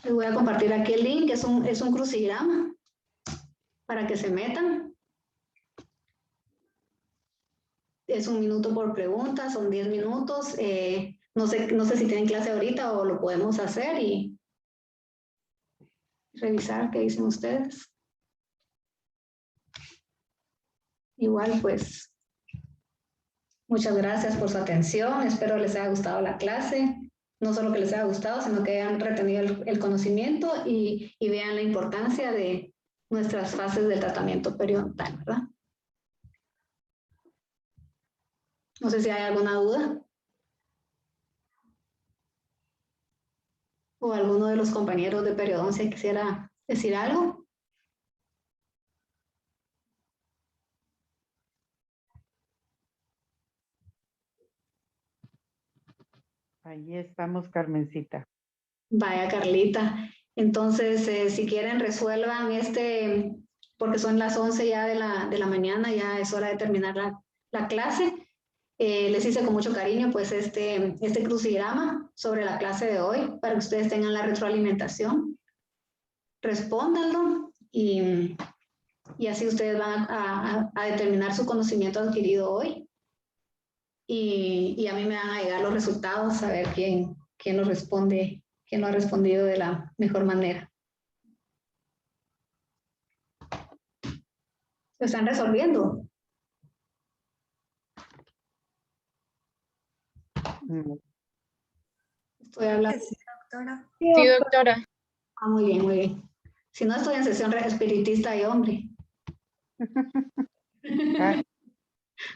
Les voy a compartir aquí el link, es un crucigrama para que se metan. Es 1 minuto por pregunta, son 10 minutos. No sé si tienen clase ahorita o lo podemos hacer y revisar qué dicen ustedes. Igual, pues, muchas gracias por su atención. Espero les haya gustado la clase. No solo que les haya gustado, sino que hayan retenido el conocimiento y vean la importancia de nuestras fases del tratamiento periodontal, ¿verdad? No sé si hay alguna duda. O alguno de los compañeros de periodoncia quisiera decir algo. Ahí estamos, Carmencita. Vaya, Carlita. Entonces, si quieren, resuelvan porque son las 11 ya de la mañana, ya es hora de terminar la clase. Les hice con mucho cariño, pues, este crucigrama sobre la clase de hoy, para que ustedes tengan la retroalimentación. Respóndanlo y así ustedes van a determinar su conocimiento adquirido hoy. Y a mí me van a llegar los resultados, a ver quién lo responde, quién lo ha respondido de la mejor manera. ¿Lo están resolviendo? Estoy hablando. Sí, doctora. Sí, doctora. Ah, muy bien, muy bien. Si no, estoy en sesión espiritista y hombre.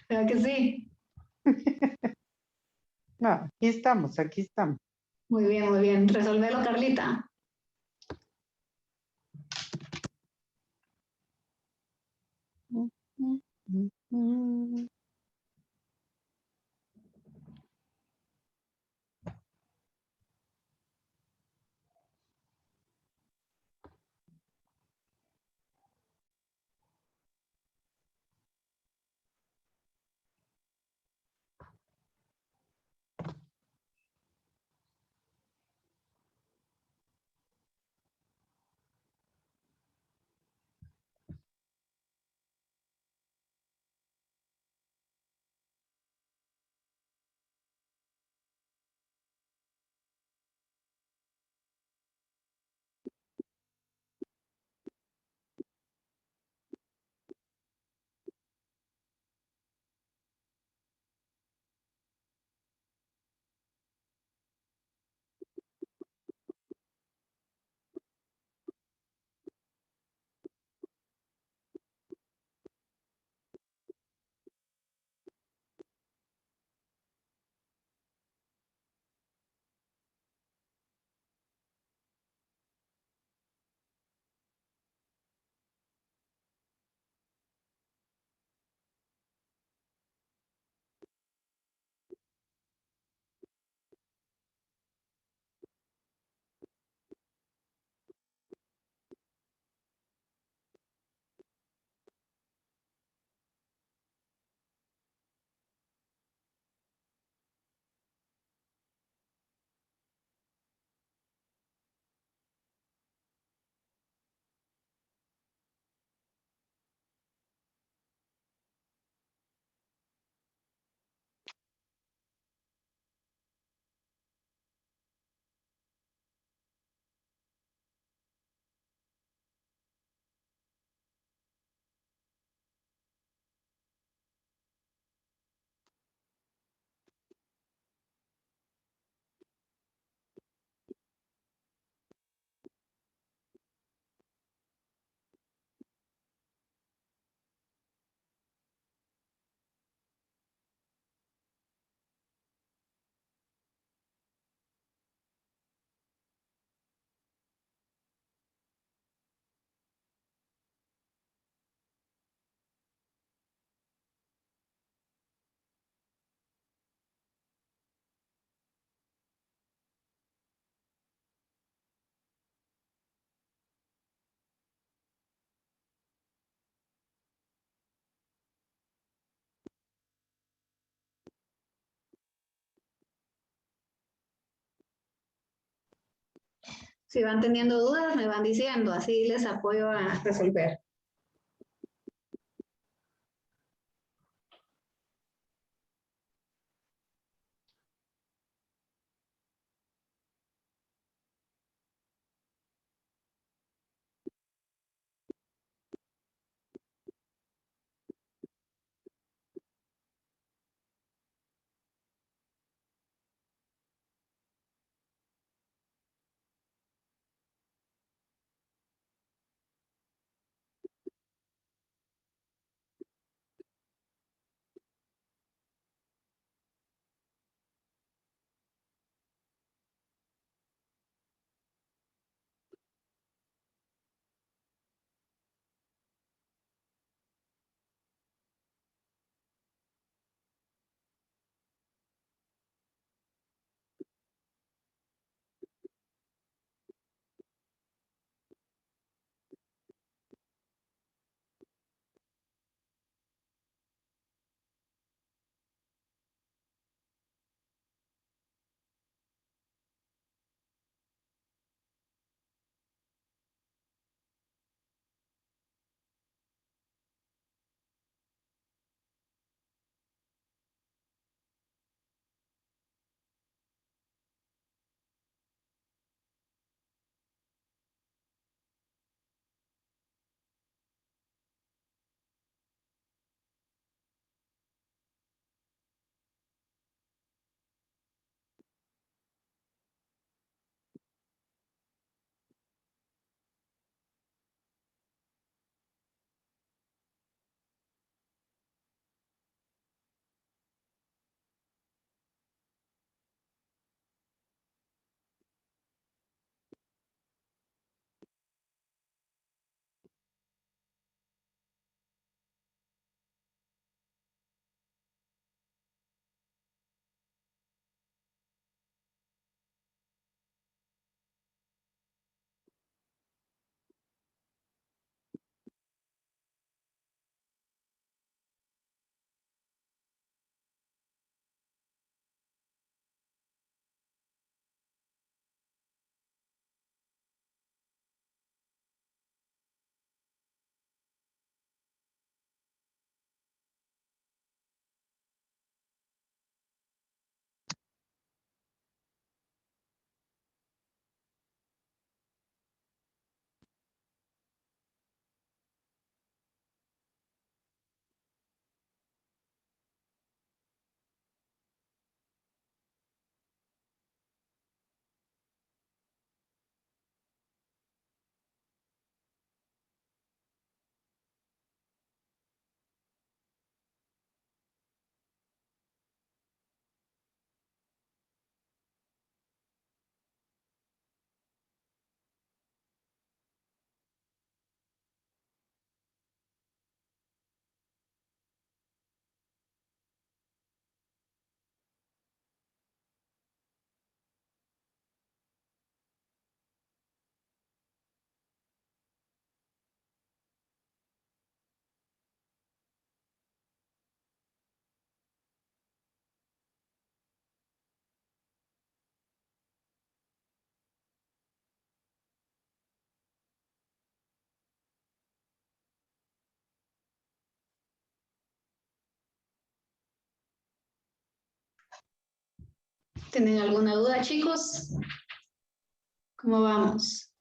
¿Verdad que sí? No, aquí estamos, aquí estamos. Muy bien, muy bien. Resolvelo, Carlita. Si van teniendo dudas, me van diciendo, así les apoyo a resolver. ¿Tienen alguna duda, chicos? ¿Cómo vamos?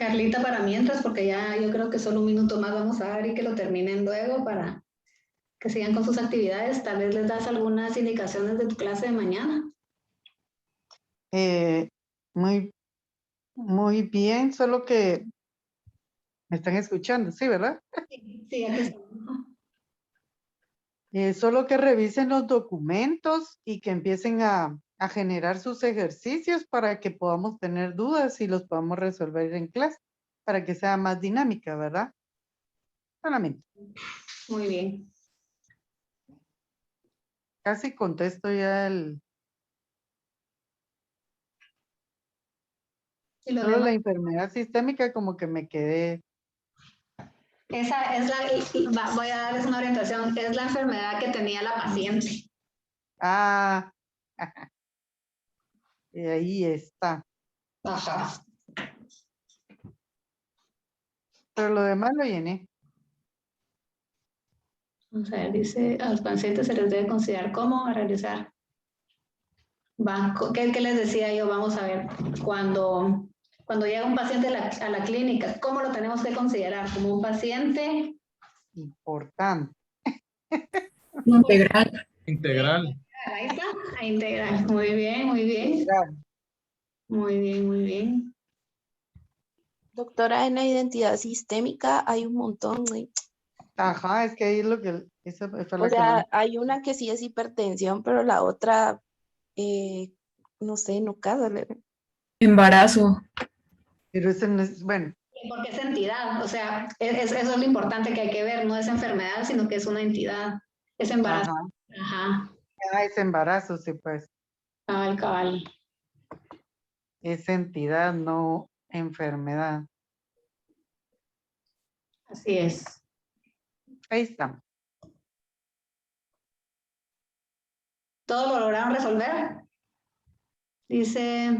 Carlita, para mientras, porque ya yo creo que solo un minuto más vamos a dar y que lo terminen luego para que sigan con sus actividades. Tal vez les das algunas indicaciones de tu clase de mañana. Muy bien, solo que me están escuchando, sí, ¿verdad? Sí, aquí está. Solo que revisen los documentos y que empiecen a generar sus ejercicios para que podamos tener dudas y los podamos resolver en clase, para que sea más dinámica, ¿verdad? Solamente. Muy bien. Casi contesto ya Y los solo la demás. enfermedad sistémica como que me quedé. Esa es voy a darles una orientación, es la enfermedad que tenía la paciente. Ah, y ahí está. Ajá. Pero lo demás lo llené. O sea, dice, a los pacientes se les debe considerar cómo a realizar. ¿Qué les decía yo? Vamos a ver, cuando llega un paciente a la clínica, ¿cómo lo tenemos que considerar? ¿Como un paciente? Importante. Integral. Integral. Ahí está, a integral. Muy bien, muy bien. Muy bien, muy bien. Doctora, en la identidad sistémica hay un montón. Ajá, es que ahí es lo que, esa fue O la que sea, no. hay una que sí es hipertensión, pero la otra, no sé, no casa. Embarazo. Pero ese no es, bueno, Porque es entidad, o sea, eso es lo importante que hay que ver, no es enfermedad, sino que es una entidad, es embarazo. ajá, Ajá, es embarazo, sí, pues, cabal, cabal. es entidad, no enfermedad. Así es. Ahí está. ¿Todo lo lograron resolver? Dice...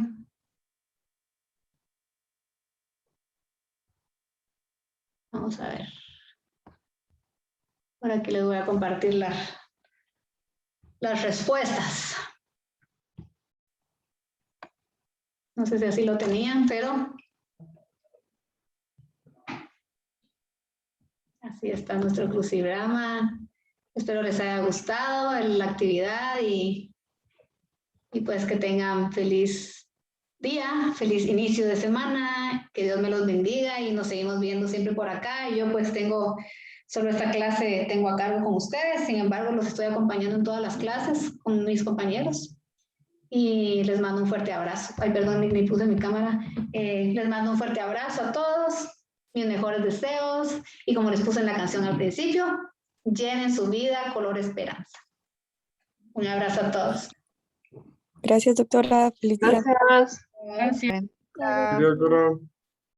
Vamos a ver. Por aquí les voy a compartir las respuestas. No sé si así lo tenían, pero así está nuestro crucigrama. Espero les haya gustado la actividad y pues que tengan feliz día, feliz inicio de semana, que Dios me los bendiga y nos seguimos viendo siempre por acá. Yo pues tengo, solo esta clase tengo a cargo con ustedes, sin embargo los estoy acompañando en todas las clases con mis compañeros. Y les mando un fuerte abrazo. Ay, perdón, ni puse mi cámara. Les mando un fuerte abrazo a todos, mis mejores deseos y como les puse en la canción al principio, llenen su vida color esperanza. Un abrazo a todos. Gracias, doctora. Feliz día. Gracias. Gracias. Sí, doctora.